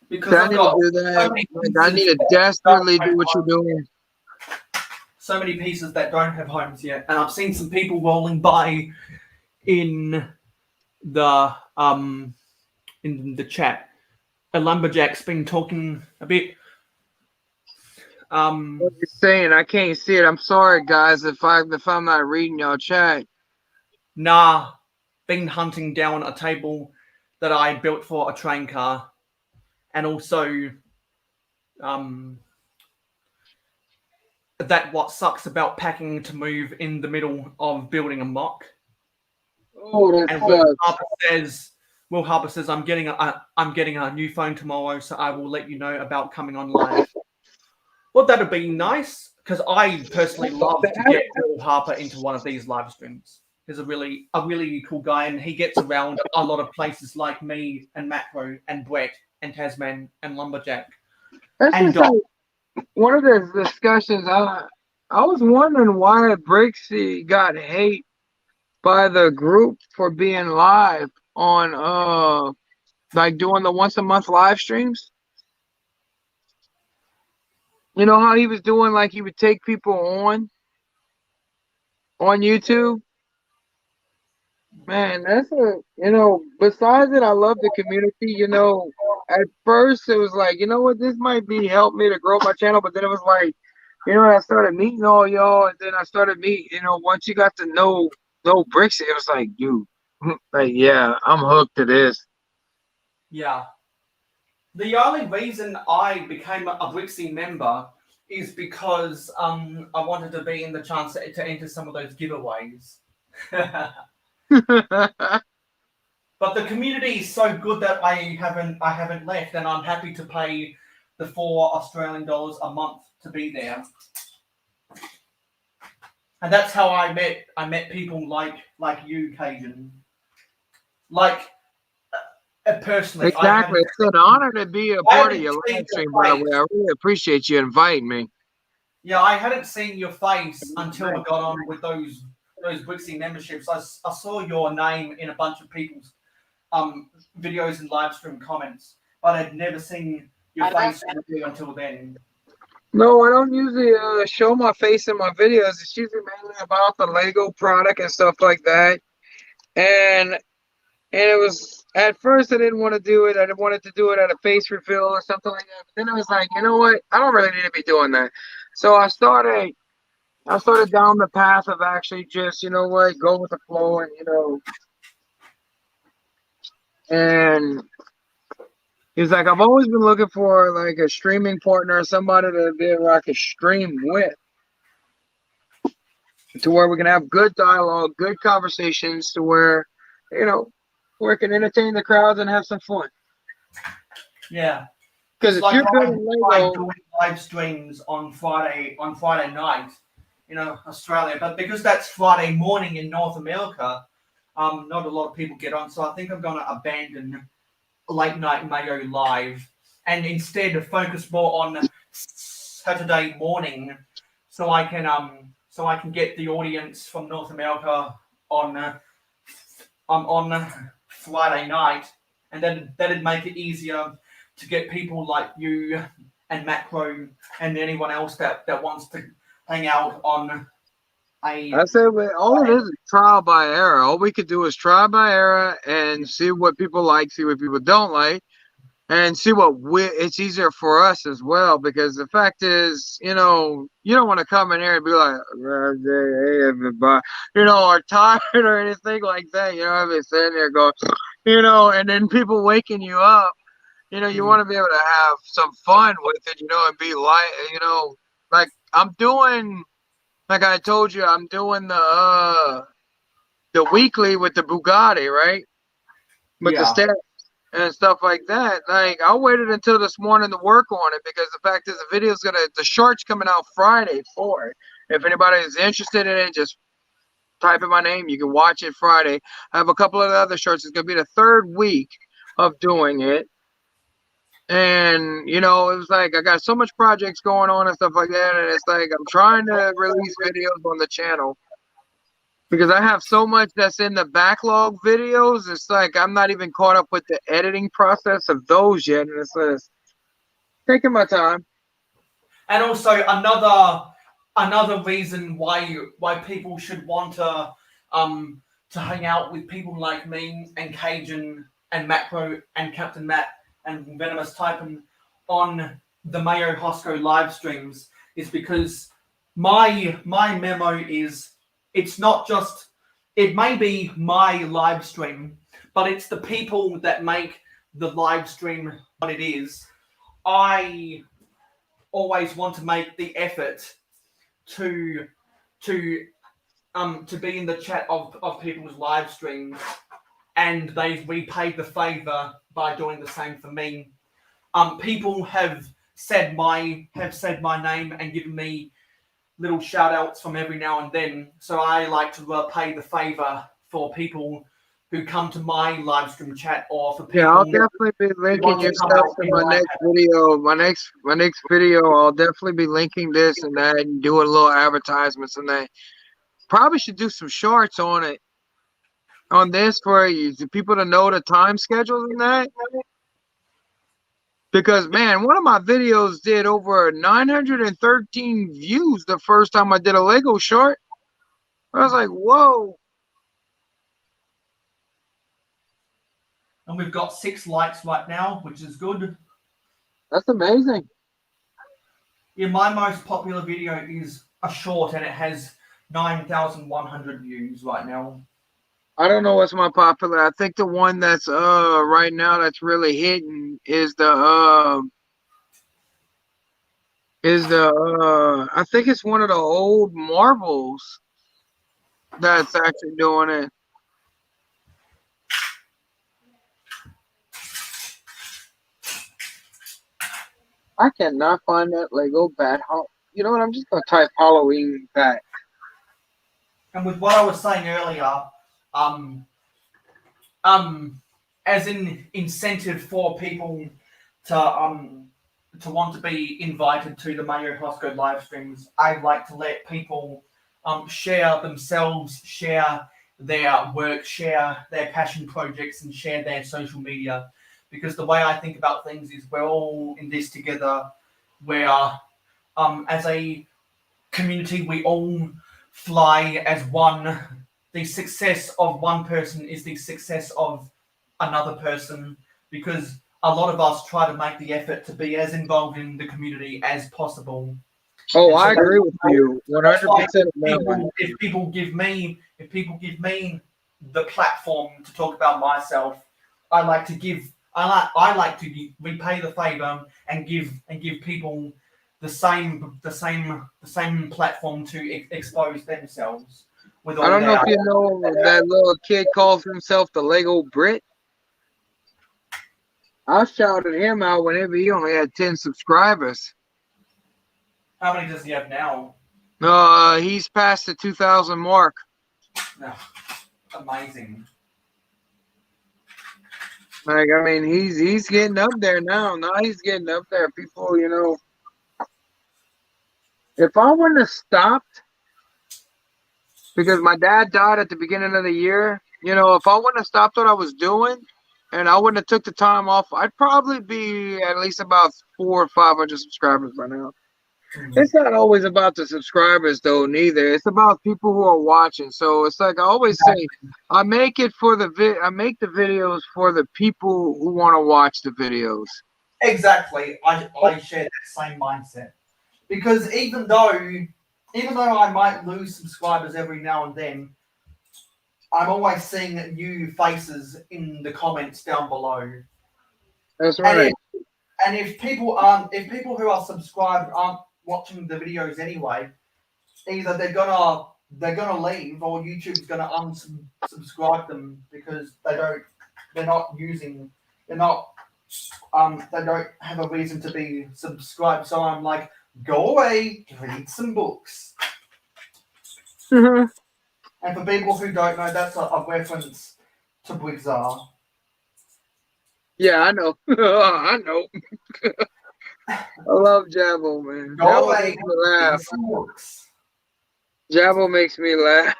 because I I've need to got do so that. many Like, I need pieces to that don't desperately have do what you're homes. doing. So many pieces that don't have homes yet, and I've seen some people rolling by in the chat. A lumberjack's been talking a bit. What you're saying, I can't see it. I'm sorry, guys, if I'm not reading your chat. Nah, been hunting down a table that I built for a train car, and also that what sucks about packing to move in the middle of building a mock. Oh, that And sucks. Will Harper says, I'm getting a new phone tomorrow, so I will let you know about coming on live. Well, that'd be nice because I personally love to get Will Harper into one of these live streams. He's a really cool guy, and he gets around a lot of places like me and Makro and Brett and Tasman and Lumberjack. That's And just like one of the discussions. I was wondering why Brixie got hate by the group for being live on like doing the once a month live streams. You know how he was doing, like he would take people on YouTube. Man, that's besides it, I love the community. At first it was like, this might be help me to grow my channel, but then it was like, I started meeting all y'all, and then I started meeting, once you got to know Brixie, it was like, dude, like, yeah, I'm hooked to this. yeah, the only reason I became a Brixie member is because I wanted to be in the chance to enter some of those giveaways. But the community is so good that I haven't left, and I'm happy to pay the $4 a month to be there. And that's how I met people like you, Cajun. Like personally, Exactly. It's an honor to be a part of your live stream, by the way. I really appreciate you inviting me. Yeah, I hadn't seen your face until I got on with those Brixie memberships. I saw your name in a bunch of people's videos and live stream comments, but I'd never seen your face until then. No, I don't usually show my face in my videos. It's usually mainly about the Lego product and stuff like that. And it was, at first I didn't want to do it. I wanted to do it at a face reveal or something like that. But then I was like, you know what? I don't really need to be doing that. So I started down the path of actually just, go with the flow and he's like, I've always been looking for like a streaming partner, somebody to be able I could stream with, to where we can have good dialogue, good conversations, to where, where it can entertain the crowds and have some fun. Yeah, because if you're building Lego, doing live streams on Friday night in Australia, but because that's Friday morning in North America, not a lot of people get on. So I think I'm going to abandon late night Mayo live and instead focus more on Saturday morning, so I can get the audience from North America on Friday night, and then that'd make it easier to get people like you and Makro and anyone else that wants to hang out on a. I say all it is trial by error. All we could do is try by error and see what people like, see what people don't like, and see what it's easier for us as well. Because the fact is, you don't want to come in here and be like, hey, everybody, or tired or anything like that. I've been sitting there going, and then people waking you up. You want to be able to have some fun with it, and be light, like I'm doing. Like I told you, I'm doing the weekly with the Bugatti, right? With the steps and stuff like that. Like I waited until this morning to work on it because the fact is the short's coming out Friday for it. If anybody is interested in it, just type in my name. You can watch it Friday. I have a couple of other shirts. It's gonna be the 3rd week of doing it. And you know, it was like I got so much projects going on and stuff like that, and it's like I'm trying to release videos on the channel because I have so much that's in the backlog videos. It's like I'm not even caught up with the editing process of those yet, and it's taking my time. And also another reason why people should want to hang out with people like me and Cajun and Makro and Captain Matt and Venomous Typin on the Mayo Hosko live streams is because my memo is it's not just it may be my live stream, but it's the people that make the live stream what it is. I always want to make the effort to be in the chat of people's live streams, and they repay the favor by doing the same for me. People have said my name and given me little shout outs from every now and then, so I like to repay the favor for people who come to my live stream chat, or for people. Yeah, I'll definitely be linking your stuff in my next video. My next video, I'll definitely be linking this and that, and do a little advertisements and that. Probably should do some shorts on it, on this for you, the people to know the time schedules and that. Because man, one of my videos did over 913 views the first time I did a Lego short. I was like, whoa. And we've got 6 likes right now, which is good. That's amazing. Yeah, my most popular video is a short, and it has 9,100 views right now. I don't know what's my popular. I think the one that's right now that's really hitting is the I think it's one of the old marbles that's actually doing it. I cannot find that Lego bat. You know what? I'm just gonna type Halloween bat. And with what I was saying earlier, as an incentive for people to want to be invited to the Mayo Hosko live streams, I'd like to let people share themselves, share their work, share their passion projects, and share their social media. Because the way I think about things is we're all in this together, where as a community we all fly as one. The success of one person is the success of another person, because a lot of us try to make the effort to be as involved in the community as possible. Oh, I agree with you 100%. If people give me the platform to talk about myself, I like to repay the favor and give people the same platform to expose themselves. With all I don't know if you know that little kid calls himself the Lego Brit. I shouted him out whenever he only had 10 subscribers. How many does he have now? He's past the 2,000 mark. No, amazing. Like, I mean, he's getting up there now. Now he's getting up there. People, you know, if I wouldn't have stopped, because my dad died at the beginning of the year, you know, if I wouldn't have stopped what I was doing and I wouldn't have took the time off, I'd probably be at least about 400 or 500 subscribers by now. It's not always about the subscribers though, neither. It's about people who are watching. So it's like I always say, I make it for I make the videos for the people who want to watch the videos. Exactly. I share that same mindset. Because even though I might lose subscribers every now and then, I'm always seeing new faces in the comments down below. That's right. And if people who are subscribed aren't watching the videos anyway, either they're gonna leave, or YouTube's gonna unsubscribe them because they don't have a reason to be subscribed. So I'm like, go away, read some books. And for people who don't know, that's a reference to Brixar. Yeah, I know. I know. I love Jabo, man. Go Jabo away. makes me laugh. Looks. Jabo makes me laugh.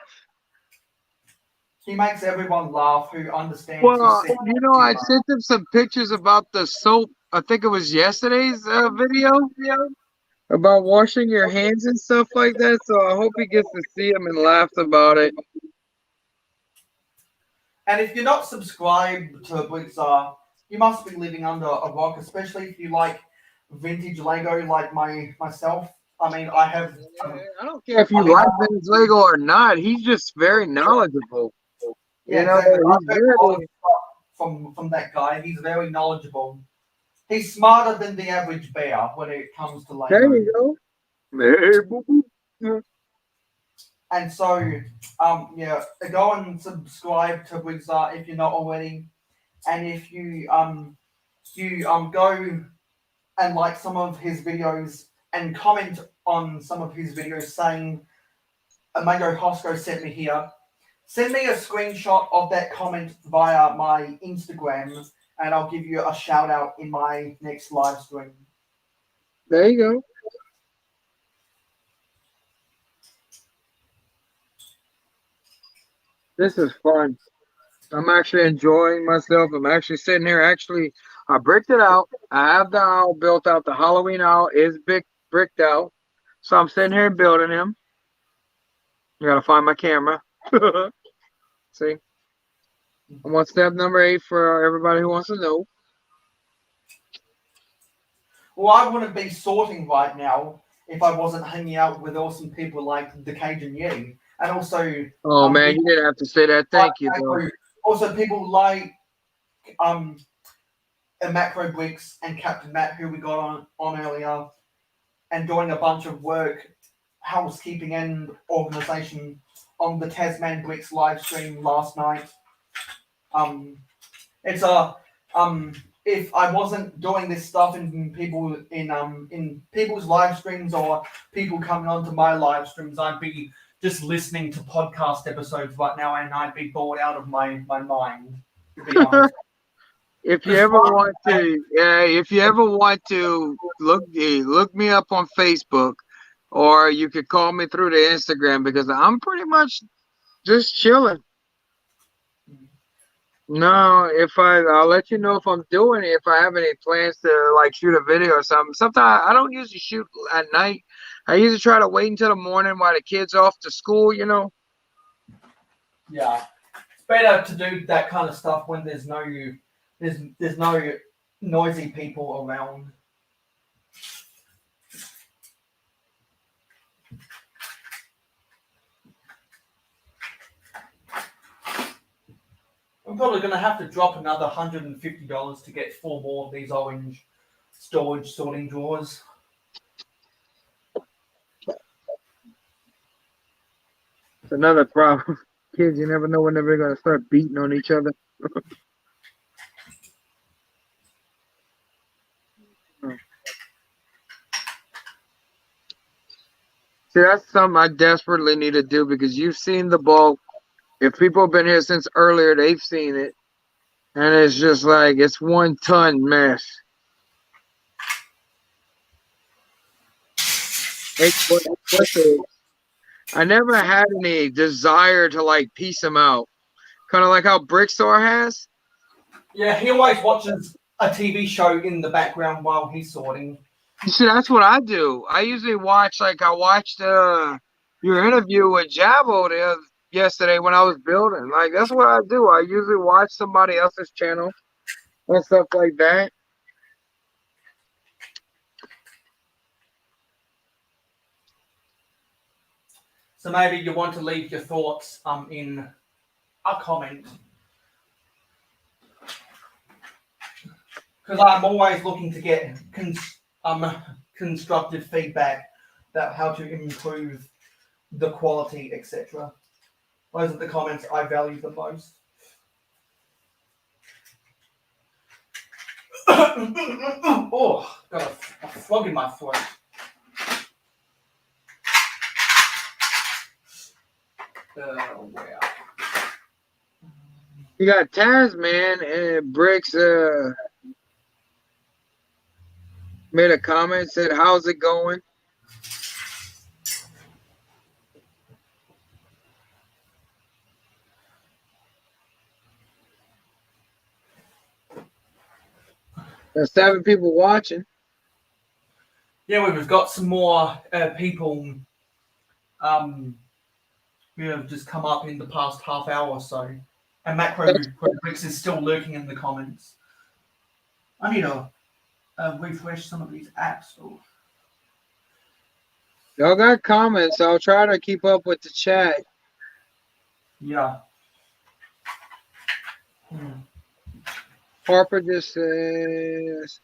He makes everyone laugh who understands Well, his you know, I sent him some pictures about the soap. I think it was yesterday's video about washing your hands and stuff like that. So I hope he gets to see them and laughs about it. And if you're not subscribed to Brixar, you must be living under a rock, especially if you like vintage Lego like myself. I mean, I have. I don't care if you like vintage Lego or not. He's just very knowledgeable. Yeah, You know, exactly. I've he's heard a lot very. of stuff from that guy. He's very knowledgeable. He's smarter than the average bear when it comes to Lego. There you go. Hey, boo boo. And so, yeah, go and subscribe to Brixar if you're not already. And if you go and like some of his videos and comment on some of his videos saying mayohosko sent me here, send me a screenshot of that comment via my Instagram and I'll give you a shout out in my next live stream. There you go. This is fun. I'm actually enjoying myself. I'm actually sitting here. Actually, I bricked it out. I have the owl built out. The Halloween owl is big bricked out. So I'm sitting here building him. I gotta find my camera. See? I'm on step number 8 for everybody who wants to know. Well, I wouldn't be sorting right now if I wasn't hanging out with awesome people like THECAJUNYETI. And also, Oh man, you didn't have to say that. Thank you, though. Also, people like Makro Bricks and CAPT4INMatt, who we got on earlier, and doing a bunch of work, housekeeping and organization on the Tasman Bricks live stream last night. It's a if I wasn't doing this stuff in people's live streams or people coming onto my live streams, I'd be just listening to podcast episodes right now, and I'd be bored out of my mind. To be honest. If you ever want to, look me up on Facebook, or you could call me through the Instagram because I'm pretty much just chilling. No, I'll let you know if I'm doing it. If I have any plans to like shoot a video or something. Sometimes I don't usually shoot at night. I usually try to wait until the morning while the kids off to school. You know. Yeah, it's better to do that kind of stuff when there's no noisy people around. I'm probably going to have to drop another $150 to get 4 more of these orange storage sorting drawers. It's another problem. Kids, you never know when they're going to start beating on each other. See, that's something I desperately need to do because you've seen the bulk. If people have been here since earlier, they've seen it. And it's just like, it's 1-ton mess. I never had any desire to like piece them out. Kind of like how Brickstore has. Yeah, he always watches a TV show in the background while he's sorting. You see, that's what I do. I usually watch, like I watched your interview with Jabo yesterday when I was building. Like, that's what I do. I usually watch somebody else's channel and stuff like that. So maybe you want to leave your thoughts in a comment. Because I'm always looking to get constructive feedback about how to improve the quality, etc. Those are the comments I value the most. Oh, got a frog in my throat. Where? You got Tasman and Bricks made a comment, said, "How's it going?" There's 7 people watching. Yeah, we've got some more people who have just come up in the past half hour or so. And Macro Bricks is still lurking in the comments. I need to refresh some of these apps. Y'all got comments. I'll try to keep up with the chat. Yeah. Harper just says,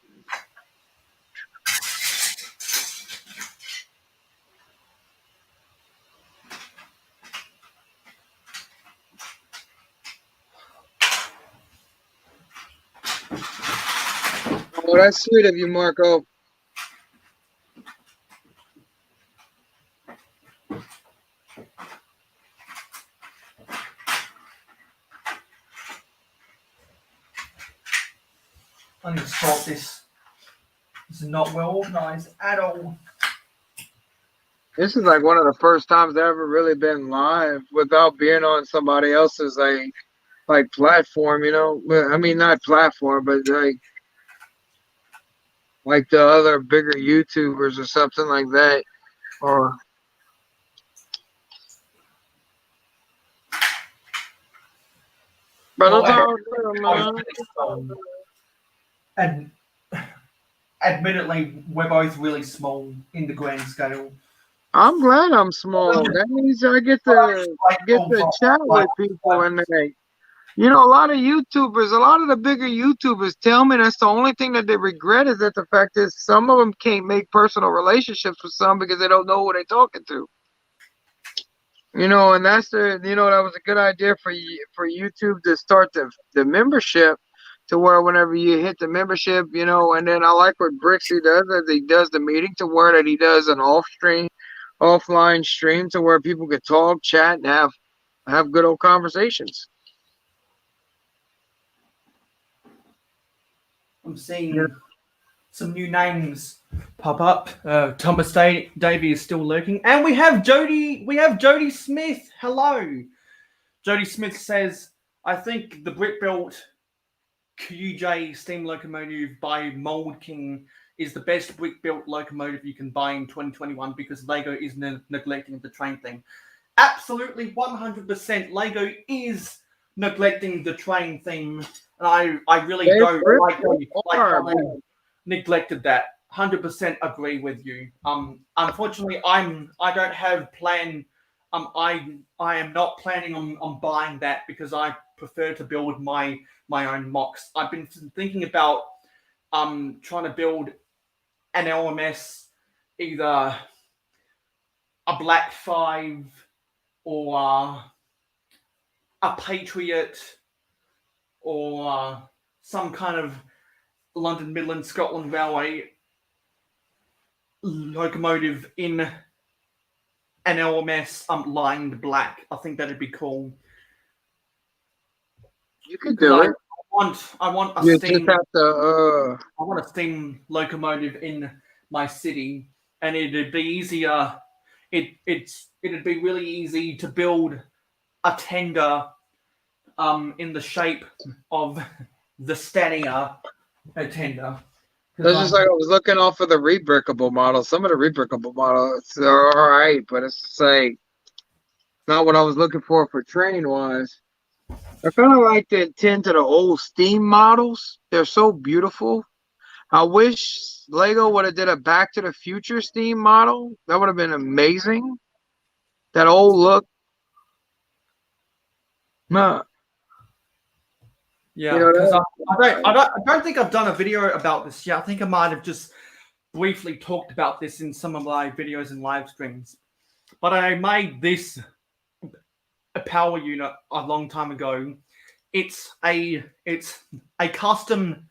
"Oh, that's sweet of you, Marco." I need to stop this. This is not well organized at all. This is like one of the first times I've ever really been live without being on somebody else's like platform, you know. I mean, not platform, but like the other bigger YouTubers or something like that. Or but Well, it's all good, man. And admittedly, we're both really small in the grand scale. I'm glad I'm small. That means I get to chat with people and you know, a lot of the bigger YouTubers tell me that's the only thing that they regret is that the fact is some of them can't make personal relationships with some because they don't know who they're talking to. You know, and that was a good idea for YouTube to start the membership to where whenever you hit the membership, you know, and then I like what Brixie does, is he does the meeting to where that he does an offline stream to where people can talk, chat, and have good old conversations. I'm seeing some new names pop up. Thomas Davey is still lurking, and we have Jody. We have Jody Smith. Hello, Jody Smith says, "I think the Brick-built QJ steam locomotive by Mold King is the best brick-built locomotive you can buy in 2021 because Lego is neglecting the train thing." Absolutely, 100%. Lego is neglecting the train theme, and I really don't like how they neglected that. 100% agree with you. Unfortunately, I don't have plan. I am not planning on buying that because I prefer to build my own mocks. I've been thinking about trying to build an LMS, either a Black 5 or a Patriot or some kind of London Midland Scotland Railway locomotive in an LMS lined black. I think that'd be cool. You could do it. I want a You steam. just have to. I want a steam locomotive in my city, and it'd be easier. It'd be really easy to build a tender in the shape of the Stania tender. That's just like I was looking off of the rebrickable model. Some of the rebrickable models are all right, but it's like not what I was looking for train wise. I kind of like the intent to the old Steam models. They're so beautiful. I wish Lego would have did a Back to the Future Steam model. That would have been amazing. That old look. Nah. Yeah, You know, because I don't think I've done a video about this yet. I think I might have just briefly talked about this in some of my videos and live streams. But I made this a power unit a long time ago. It's a custom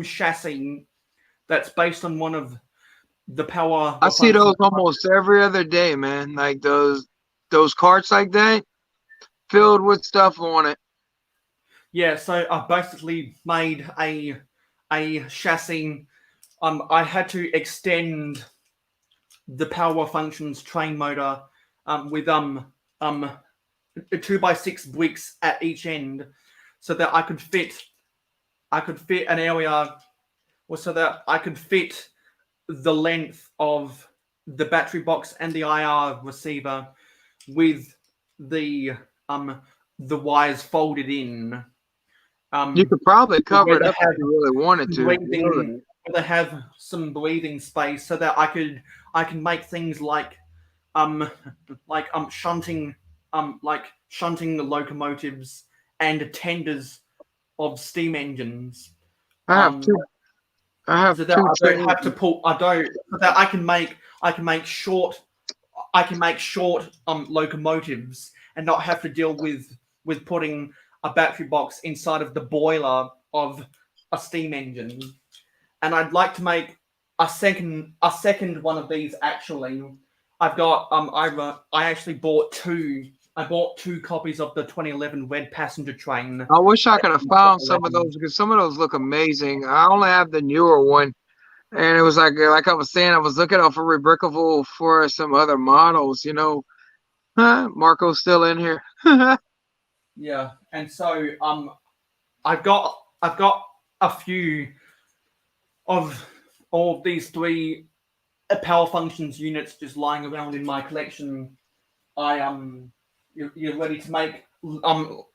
chassis that's based on one of the power. I see those almost every other day, man. Like those those carts like that, filled with stuff on it. Yeah, so I basically made a chassis. I had to extend the power functions train motor with 2x6 bricks at each end, so that I could fit an area, or so that I could fit the length of the battery box and the IR receiver with the wires folded in. You could probably cover it where up if you really wanted to. where they have some breathing space, so that I can make things like shunting the locomotives and tenders of steam engines. I have two. I have So that two I don't trains. have to pull. So that I can make short locomotives and not have to deal with putting a battery box inside of the boiler of a steam engine. And I'd like to make a second one of these. Actually, I've got I actually bought two. I bought 2 copies of the 2011 Red Passenger Train. I wish I could have found some of those, because some of those look amazing. I only have the newer one, and it was like I was saying, I was looking out for Rebrickable for some other models. You know, Marco's still in here. Yeah, and so I've got a few of all of these 3 power functions units just lying around in my collection. You're ready to make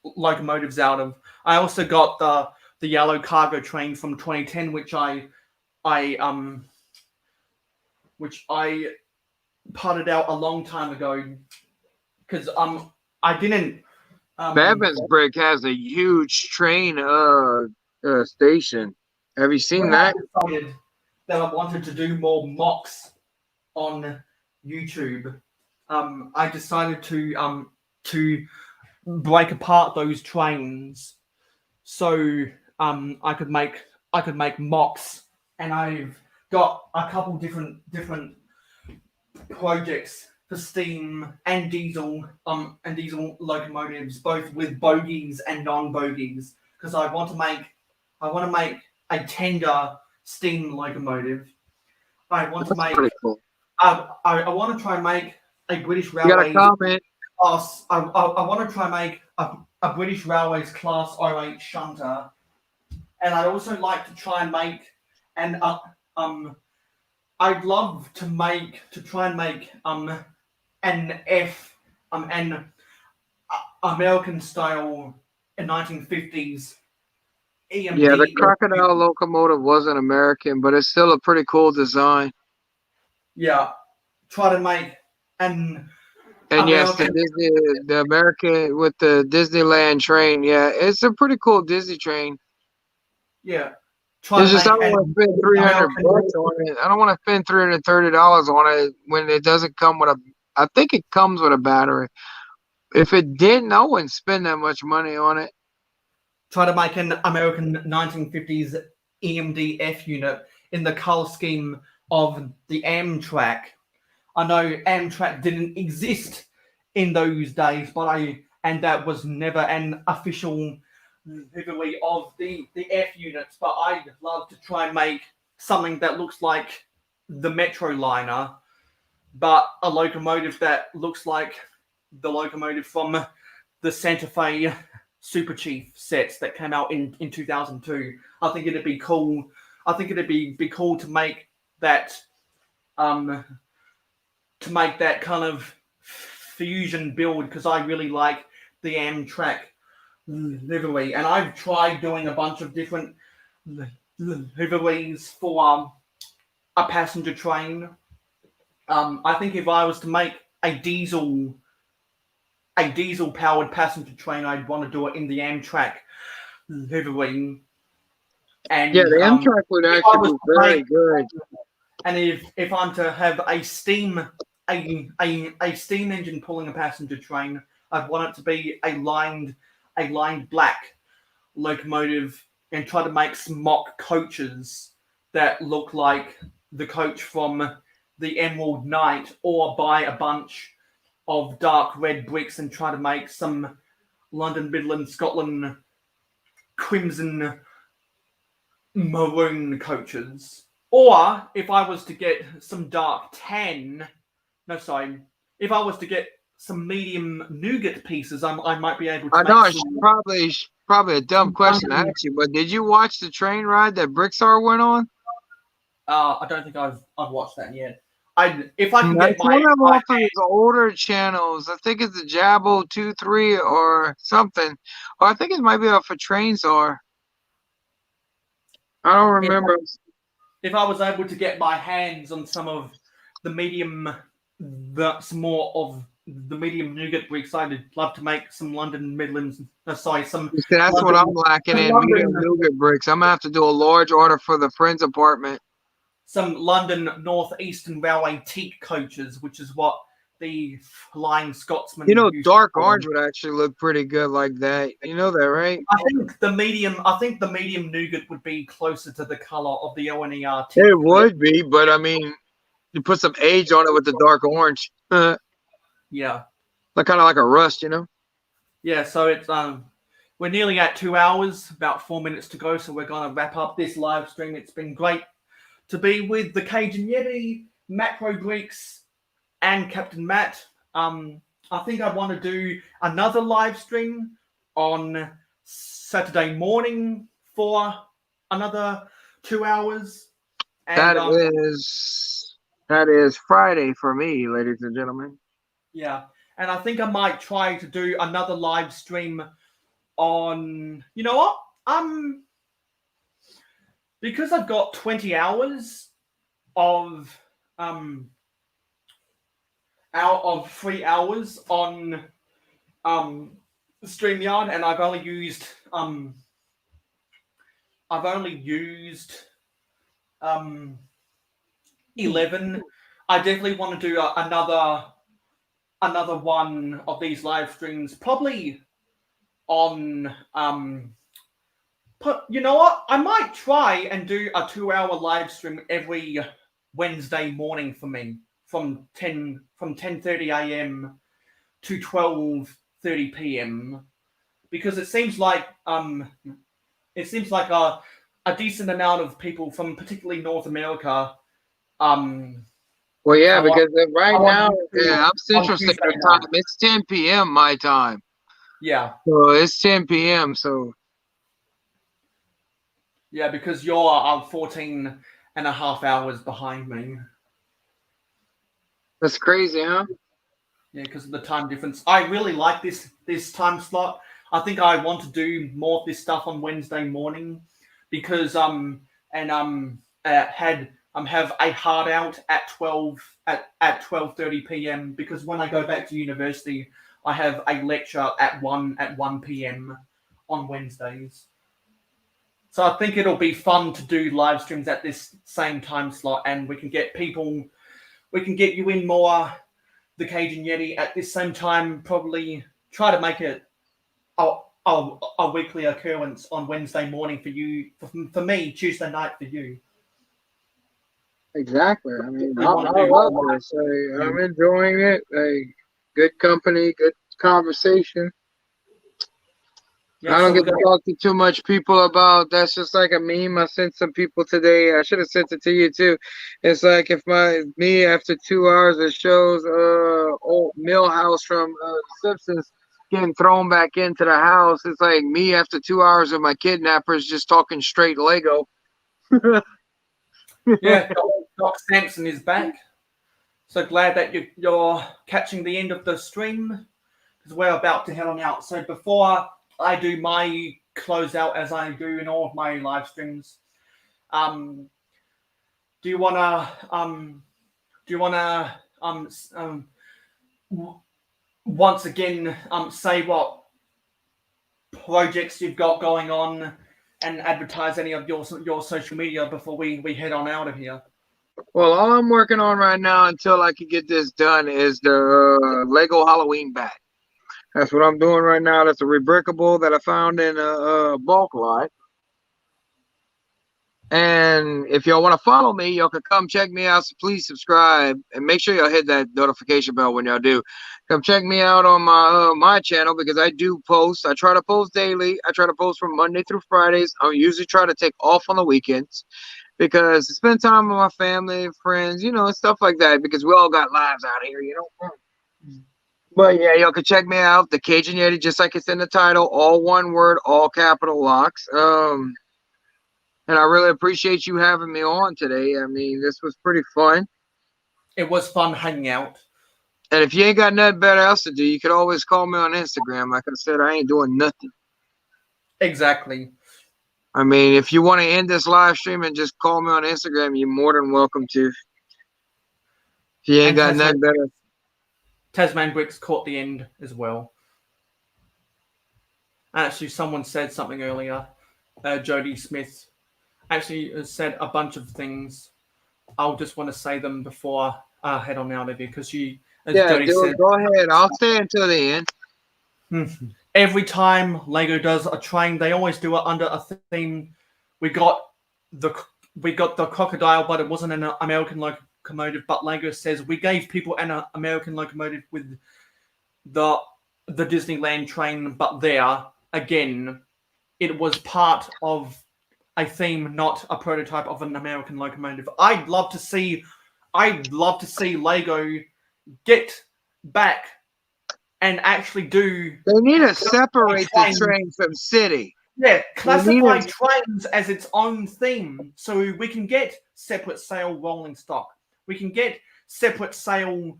locomotives out of. I also got the yellow cargo train from 2010, which I potted out a long time ago, because I didn't. Babin's Brick has a huge train station. Have you seen When that? I decided that I wanted to do more mocks on YouTube, I decided to break apart those trains, so I could make mocks, and I've got a couple different projects for steam and diesel locomotives, both with bogies and non-bogies, because I want to make a tender steam locomotive. I want to make. Pretty cool. I want to try and make a British You got a Railways comment? class. I want to try and make a British Railways Class 08 shunter, and I'd also like to try and make an I'd love to try and make an American style 1950s EMD. Yeah, the crocodile locomotive wasn't American, but it's still a pretty cool design. Yeah, try to make an. And yes, the American with the Disneyland train. Yeah, it's a pretty cool Disney train. Yeah, It's just I don't want to spend $300 on it. I don't want to spend $330 on it when it doesn't come with a. I think it comes with a battery. If it didn't, I wouldn't spend that much money on it. Try to make an American 1950s EMDF unit in the color scheme of the Amtrak. I know Amtrak didn't exist in those days, and that was never an official livery of the F units. But I'd love to try and make something that looks like the Metro liner, but a locomotive that looks like the locomotive from the Santa Fe Super Chief sets that came out in 2002. I think it'd be cool. I think it'd be cool to make that kind of fusion build, because I really like the Amtrak livery, and I've tried doing a bunch of different liveries for a passenger train. I think if I was to make a diesel powered passenger train, I'd want to do it in the Amtrak livery. And yeah, the Amtrak would actually be very good. And if I'm to have a steam engine pulling a passenger train, I'd want it to be a lined black locomotive, and try to make some mock coaches that look like the coach from the Emerald Knight, or buy a bunch of dark red bricks and try to make some London, Midland, Scotland crimson maroon coaches. Or if I was to get some dark tan, if I was to get some medium nougat pieces, I might be able to I make know it's some probably a dumb question to ask you, but did you watch the train ride that Brickstar went on? I don't think I've watched that yet. If I can That's get my one of off of his older channels. I think it's the Jabbo 2-3 or something. Or I think it might be off of Trainzar. I don't remember. if I was able to get my hands on some of the medium, some more of the medium nougat bricks, I'd love to make some London Midlands. Some. See, that's what I'm lacking in, medium nougat bricks. I'm gonna have to do a large order for the friend's apartment. Some London Northeastern Railway teak coaches, which is what the Flying Scotsman. You know, dark orange would actually look pretty good like that. You know that, right? I think the medium nougat would be closer to the color of the ONER. It would be, but I mean, you put some age on it with the dark orange. Yeah. Like kind of like a rust, you know? Yeah, so it's we're nearly at 2 hours, about 4 minutes to go, so we're gonna wrap up this live stream. It's been great to be with the Cajun Yeti, Makro Bricks, and Captain Matt. I think I want to do another live stream on Saturday morning for another 2 hours. And, that is Friday for me, ladies and gentlemen. Yeah, and I think I might try to do another live stream on. You know what? Because I've got 20 hours of out of 3 hours on StreamYard, and I've only used 11. I definitely want to do another one of these live streams, probably on but you know what? I might try and do a 2-hour live stream every Wednesday morning for me from 10:30 a.m. to 12:30 p.m. because it seems like a decent amount of people from particularly North America. Well, yeah, because right now, I'm Central Standard Time. It's 10 p.m. my time. Yeah. So it's 10 p.m. So. Yeah, because you're 14 and a half hours behind me. That's crazy, huh? Yeah, because of the time difference. I really like this time slot. I think I want to do more of this stuff on Wednesday morning because have a hard out at 12:30 p.m. because when I go back to university, I have a lecture at 1 p.m. on Wednesdays. So I think it'll be fun to do live streams at this same time slot, and we can get you in more the Cajun Yeti at this same time. Probably try to make it a weekly occurrence on Wednesday morning for you. For me, Tuesday night for you. Exactly. I mean, I love this. I'm enjoying it. Good company, good conversation. Yeah, I don't get to talk to too much people about. That's just like a meme I sent some people today. I should have sent it to you too. It's like if me after 2 hours of shows, old Millhouse from Simpsons getting thrown back into the house. It's like me after 2 hours of my kidnappers just talking straight Lego. Yeah, Doc Sampson is back. So glad that you're catching the end of the stream because we're about to head on out. So before I do my closeout as I do in all of my live streams, do you wanna once again say what projects you've got going on and advertise any of your social media before we head on out of here? Well, all I'm working on right now until I can get this done is the Lego Halloween bat. That's what I'm doing right now. That's a rebrickable that I found in a bulk lot. And if y'all want to follow me, y'all can come check me out. So please subscribe and make sure y'all hit that notification bell when y'all do. Come check me out on my channel because I do post. I try to post daily. I try to post from Monday through Fridays. I usually try to take off on the weekends because to spend time with my family, friends, you know, stuff like that. Because we all got lives out here, you know. But yeah, y'all can check me out, the Cajun Yeti, just like it's in the title, all one word, all capital locks. And I really appreciate you having me on today. I mean, this was pretty fun. It was fun hanging out. And if you ain't got nothing better else to do, you could always call me on Instagram. Like I said, I ain't doing nothing. Exactly. I mean, if you want to end this live stream and just call me on Instagram, you're more than welcome to. If you ain't got nothing better. Tasman Bricks caught the end as well. Actually, someone said something earlier. Jody Smith actually said a bunch of things. I'll just want to say them before I head on out of here because she, as Yeah, Jody said, go ahead. I'll stay until the end. every time Lego does a train, they always do it under a theme. We got the crocodile, but it wasn't an American locomotive. But Lego says we gave people an American locomotive with the Disneyland train, but there again, it was part of a theme, not a prototype of an American locomotive. I'd love to see Lego get back and actually do. They need to separate the train from city. Yeah, classify trains as its own theme, so we can get separate sail rolling stock. We can get separate sail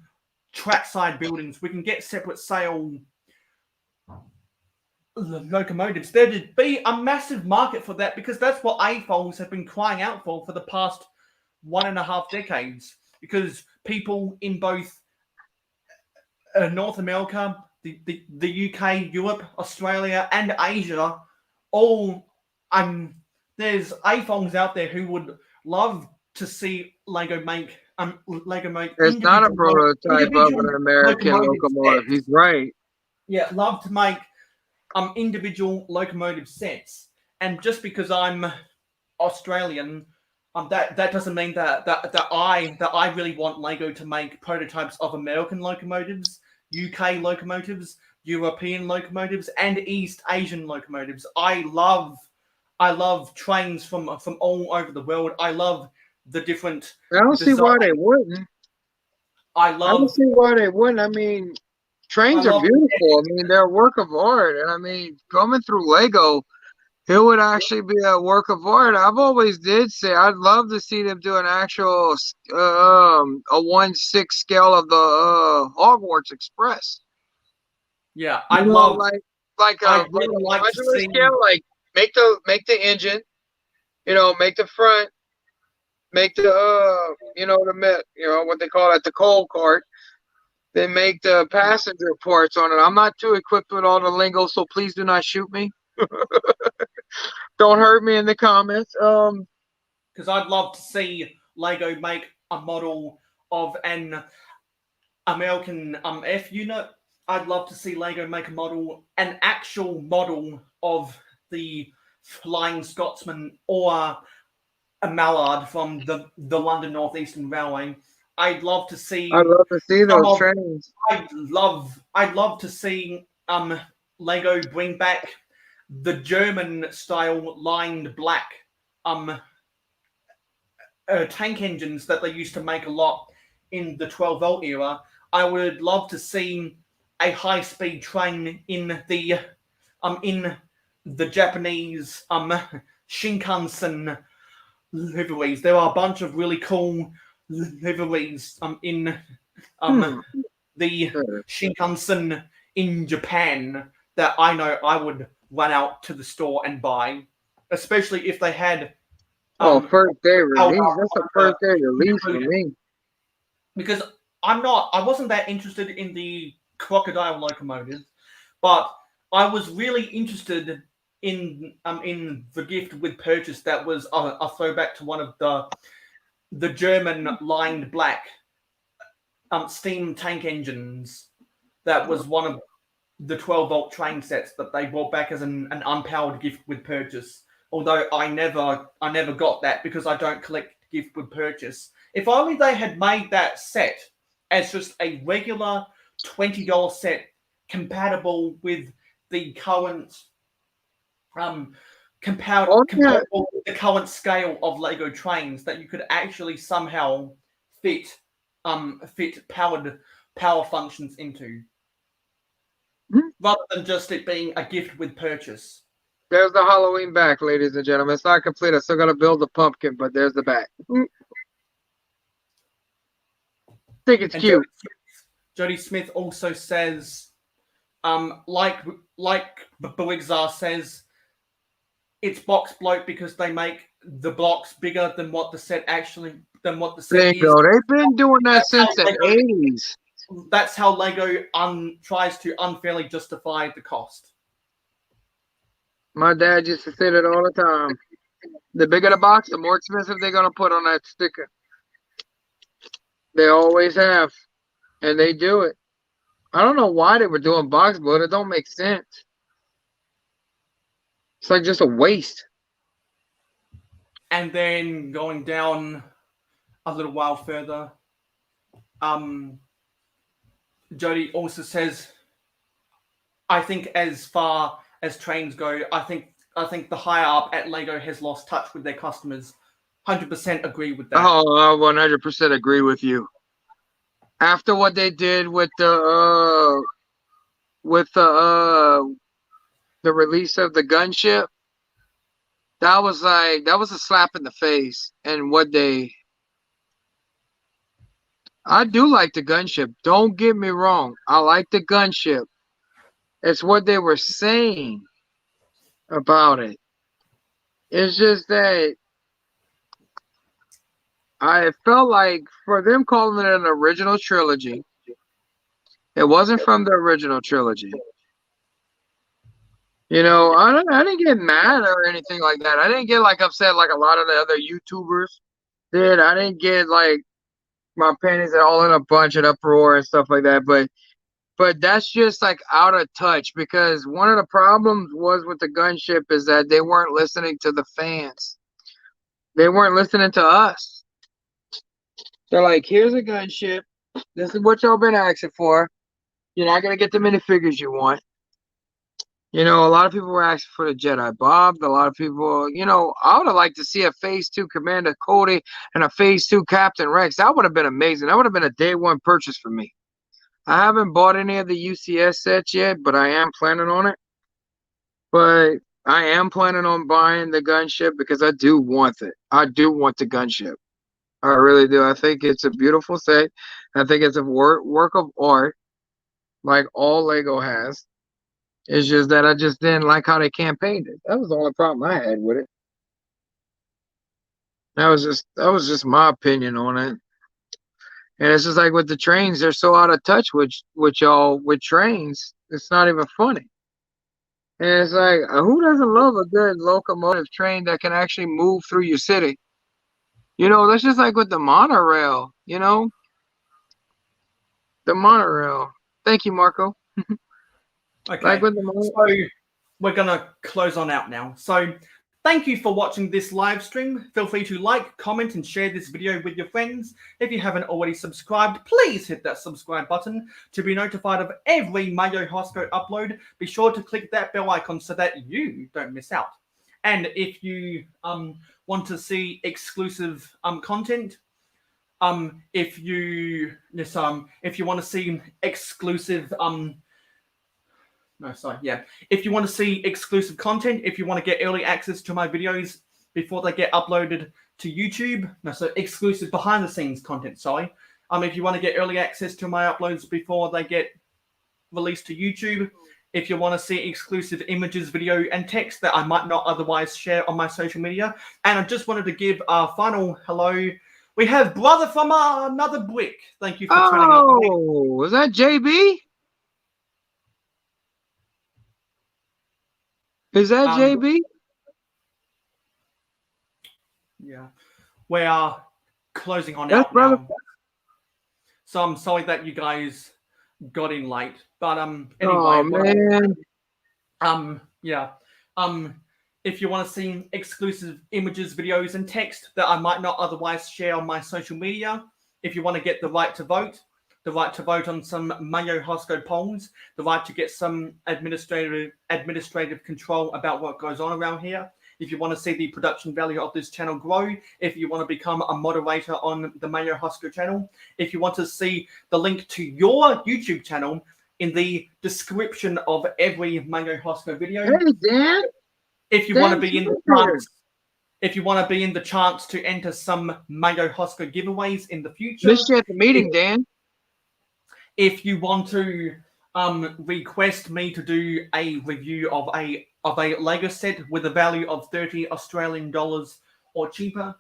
trackside buildings. We can get separate sail locomotives. There'd be a massive market for that because that's what AFOLs have been crying out for the past 1.5 decades. Because people in both North America, the UK, Europe, Australia, and Asia, all there's AFOLs out there who would love to see Lego make It's not a prototype of an American locomotive. He's right. Yeah, love to make individual locomotive sets. And just because I'm Australian, that doesn't mean that I really want Lego to make prototypes of American locomotives, UK locomotives, European locomotives, and East Asian locomotives. I love trains from all over the world. I love the different. I don't see why they wouldn't. I don't see why they wouldn't. I mean, trains are beautiful. I mean, they're a work of art. And I mean, coming through Lego, it would actually be a work of art. I've always did say I'd love to see them do an actual a 1/6 scale of the Hogwarts Express. Yeah, I love like a modular scale. Like make the engine, make the front, make the what they call it, the coal cart. Then make the passenger parts on it. I'm not too equipped with all the lingo, so please do not shoot me. Don't hurt me in the comments. Because I'd love to see Lego make a model of an American F unit. I'd love to see Lego make an actual model of the Flying Scotsman or a Mallard from the London North Eastern Railway. I'd love to see those trains. I'd love to see Lego bring back the German style lined black tank engines that they used to make a lot in the 12-volt era. I would love to see a high-speed train in the Japanese Shinkansen liveries. There are a bunch of really cool liveries in the Shinkansen in Japan that I know I would run out to the store and buy, especially if they had first day release. That's a first day release for me. Because I wasn't that interested in the crocodile locomotive, but I was really interested in the gift with purchase that was a throwback to one of the German lined black steam tank engines. That was one of the 12-volt train sets that they brought back as an unpowered gift with purchase. Although I never got that because I don't collect gift with purchase. If only they had made that set as just a regular $20 set compatible with the current compatible with the current scale of Lego trains, that you could actually somehow fit power functions into, rather than just it being a gift with purchase. There's the Halloween back, ladies and gentlemen. It's not complete. I still got to build the pumpkin, but there's the back. I think it's cute. Jody Smith also says, like Bawigzar says, it's box bloat because they make the blocks bigger than what the set There is. you go. They've been doing that since the 80s. That's how Lego tries to unfairly justify the cost. My dad used to say that all the time. The bigger the box, the more expensive they're going to put on that sticker. They always have. And they do it. I don't know why they were doing box bloat. It don't make sense. It's like just a waste. And then going down a little while further, Jody also says, I think as far as trains go, I think the higher up at Lego has lost touch with their customers. 100% agree with that. Oh, I 100% agree with you. After what they did with the release of the gunship, that was a slap in the face. And I do like the gunship. Don't get me wrong. I like the gunship. It's what they were saying about it. It's just that I felt like for them calling it an original trilogy, it wasn't from the original trilogy. You know, I didn't get mad or anything like that. I didn't get like upset like a lot of the other YouTubers did. I didn't get like my panties all in a bunch of uproar and stuff like that. But that's just like out of touch, because one of the problems was with the gunship is that they weren't listening to the fans. They weren't listening to us. They're like, here's a gunship. This is what y'all been asking for. You're not gonna get the minifigures you want. You know, a lot of people were asking for the Jedi Bob. A lot of people, you know, I would have liked to see a Phase 2 Commander Cody and a Phase 2 Captain Rex. That would have been amazing. That would have been a day one purchase for me. I haven't bought any of the UCS sets yet, but I am planning on it. But I am planning on buying the gunship because I do want it. I do want the gunship. I really do. I think it's a beautiful set. I think it's a work of art, like all Lego has. It's just that I just didn't like how they campaigned it. That was the only problem I had with it. That was just my opinion on it. And it's just like with the trains, they're so out of touch with y'all with trains. It's not even funny. And it's like, who doesn't love a good locomotive train that can actually move through your city? You know, that's just like with the monorail, you know? The monorail. Thank you, Marco. Okay, Like with the so we're going to close on out now. So thank you for watching this live stream. Feel free to like, comment, and share this video with your friends. If you haven't already subscribed, please hit that subscribe button to be notified of every Mayo Hosko upload. Be sure to click that bell icon so that you don't miss out. And if you want to see exclusive content, if you want to see exclusive if you want to see exclusive content, if you want to get early access to my videos before they get uploaded to YouTube, exclusive behind the scenes content, if you want to get early access to my uploads before they get released to YouTube, if you want to see exclusive images, video, and text that I might not otherwise share on my social media. And I just wanted to give our final hello. We have Brother from Another Brick. Thank you for turning up. Oh, is that JB? Is that JB? Yeah. We are closing on That's out brother. now. So I'm sorry that you guys got in late. But anyway, oh man. If you want to see exclusive images, videos, and text that I might not otherwise share on my social media, if you want to get the right to vote on some Mayo Hosko polls, the right to get some administrative control about what goes on around here, if you want to see the production value of this channel grow, if you want to become a moderator on the Mayo Hosko channel, if you want to see the link to your YouTube channel in the description of every Mayo Hosko video. Hey, Dan. If you want to be in the chance, if you want to be in the chance to enter some Mayo Hosko giveaways in the future. Missed you at the meeting, Dan. If you want to request me to do a review of a Lego set with a value of 30 Australian dollars or cheaper,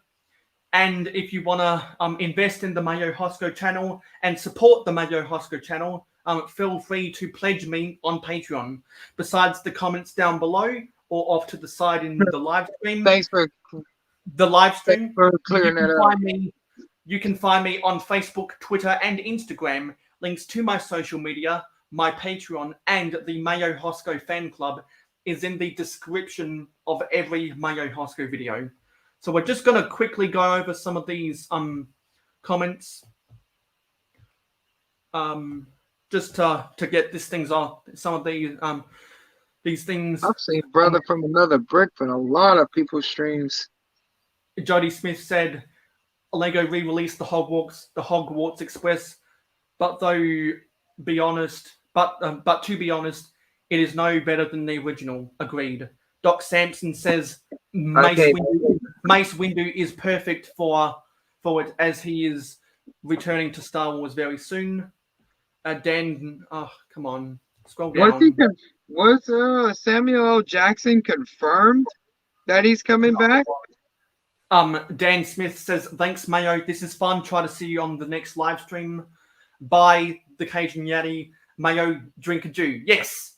and if you want to invest in the Mayo Hosko channel and support the Mayo Hosko channel, feel free to pledge me on Patreon. Besides the comments down below or off to the side in the live stream. Thanks for clearing that up. You can find me on Facebook, Twitter, and Instagram. Links to my social media, my Patreon, and the Mayo Hosko fan club is in the description of every Mayo Hosko video. So we're just going to quickly go over some of these comments. Just to get these things off, some of these things. I've seen Brother from Another Brick from a lot of people's streams. Jody Smith said, Lego re-released the Hogwarts Express, but to be honest, it is no better than the original. Agreed. Doc Sampson says Mace Windu is perfect for it, as he is returning to Star Wars very soon. Dan, oh come on, scroll down. Was Samuel L. Jackson confirmed that he's coming back? Dan Smith says, thanks, Mayo. This is fun. Try to see you on the next live stream. Bye, the Cajun Yeti. Mayo, drink a Jew. Yes,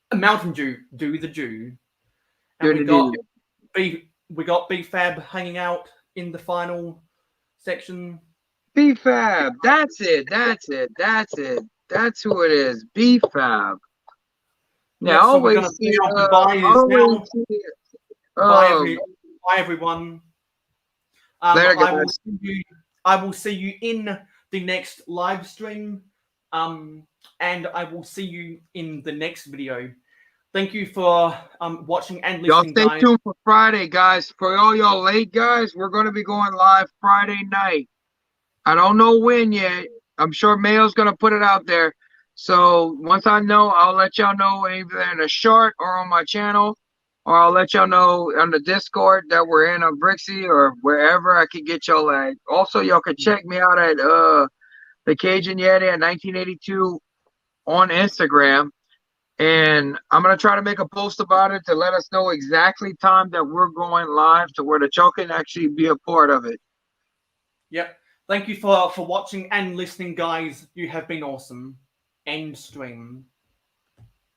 a Mountain Dew. Do the Jew. And we got B-Fab hanging out in the final section. B-Fab. That's it. That's who it is. B-Fab. Now, So we're going to see goodbyes now. Bye, everyone. I will see you in the next live stream, and I will see you in the next video. Thank you for watching and listening, y'all stay tuned for Friday, guys. For all y'all late guys, we're going to be going live Friday night. I don't know when yet. I'm sure Mayo's going to put it out there. So once I know, I'll let y'all know either in a short or on my channel, or I'll let y'all know on the Discord that we're in on Brixie or wherever I can get y'all at. Also, y'all can check me out at The Cajun Yeti at 1982 on Instagram. And I'm going to try to make a post about it to let us know exactly time that we're going live to where y'all can actually be a part of it. Yep. Thank you for watching and listening, guys. You have been awesome. End stream.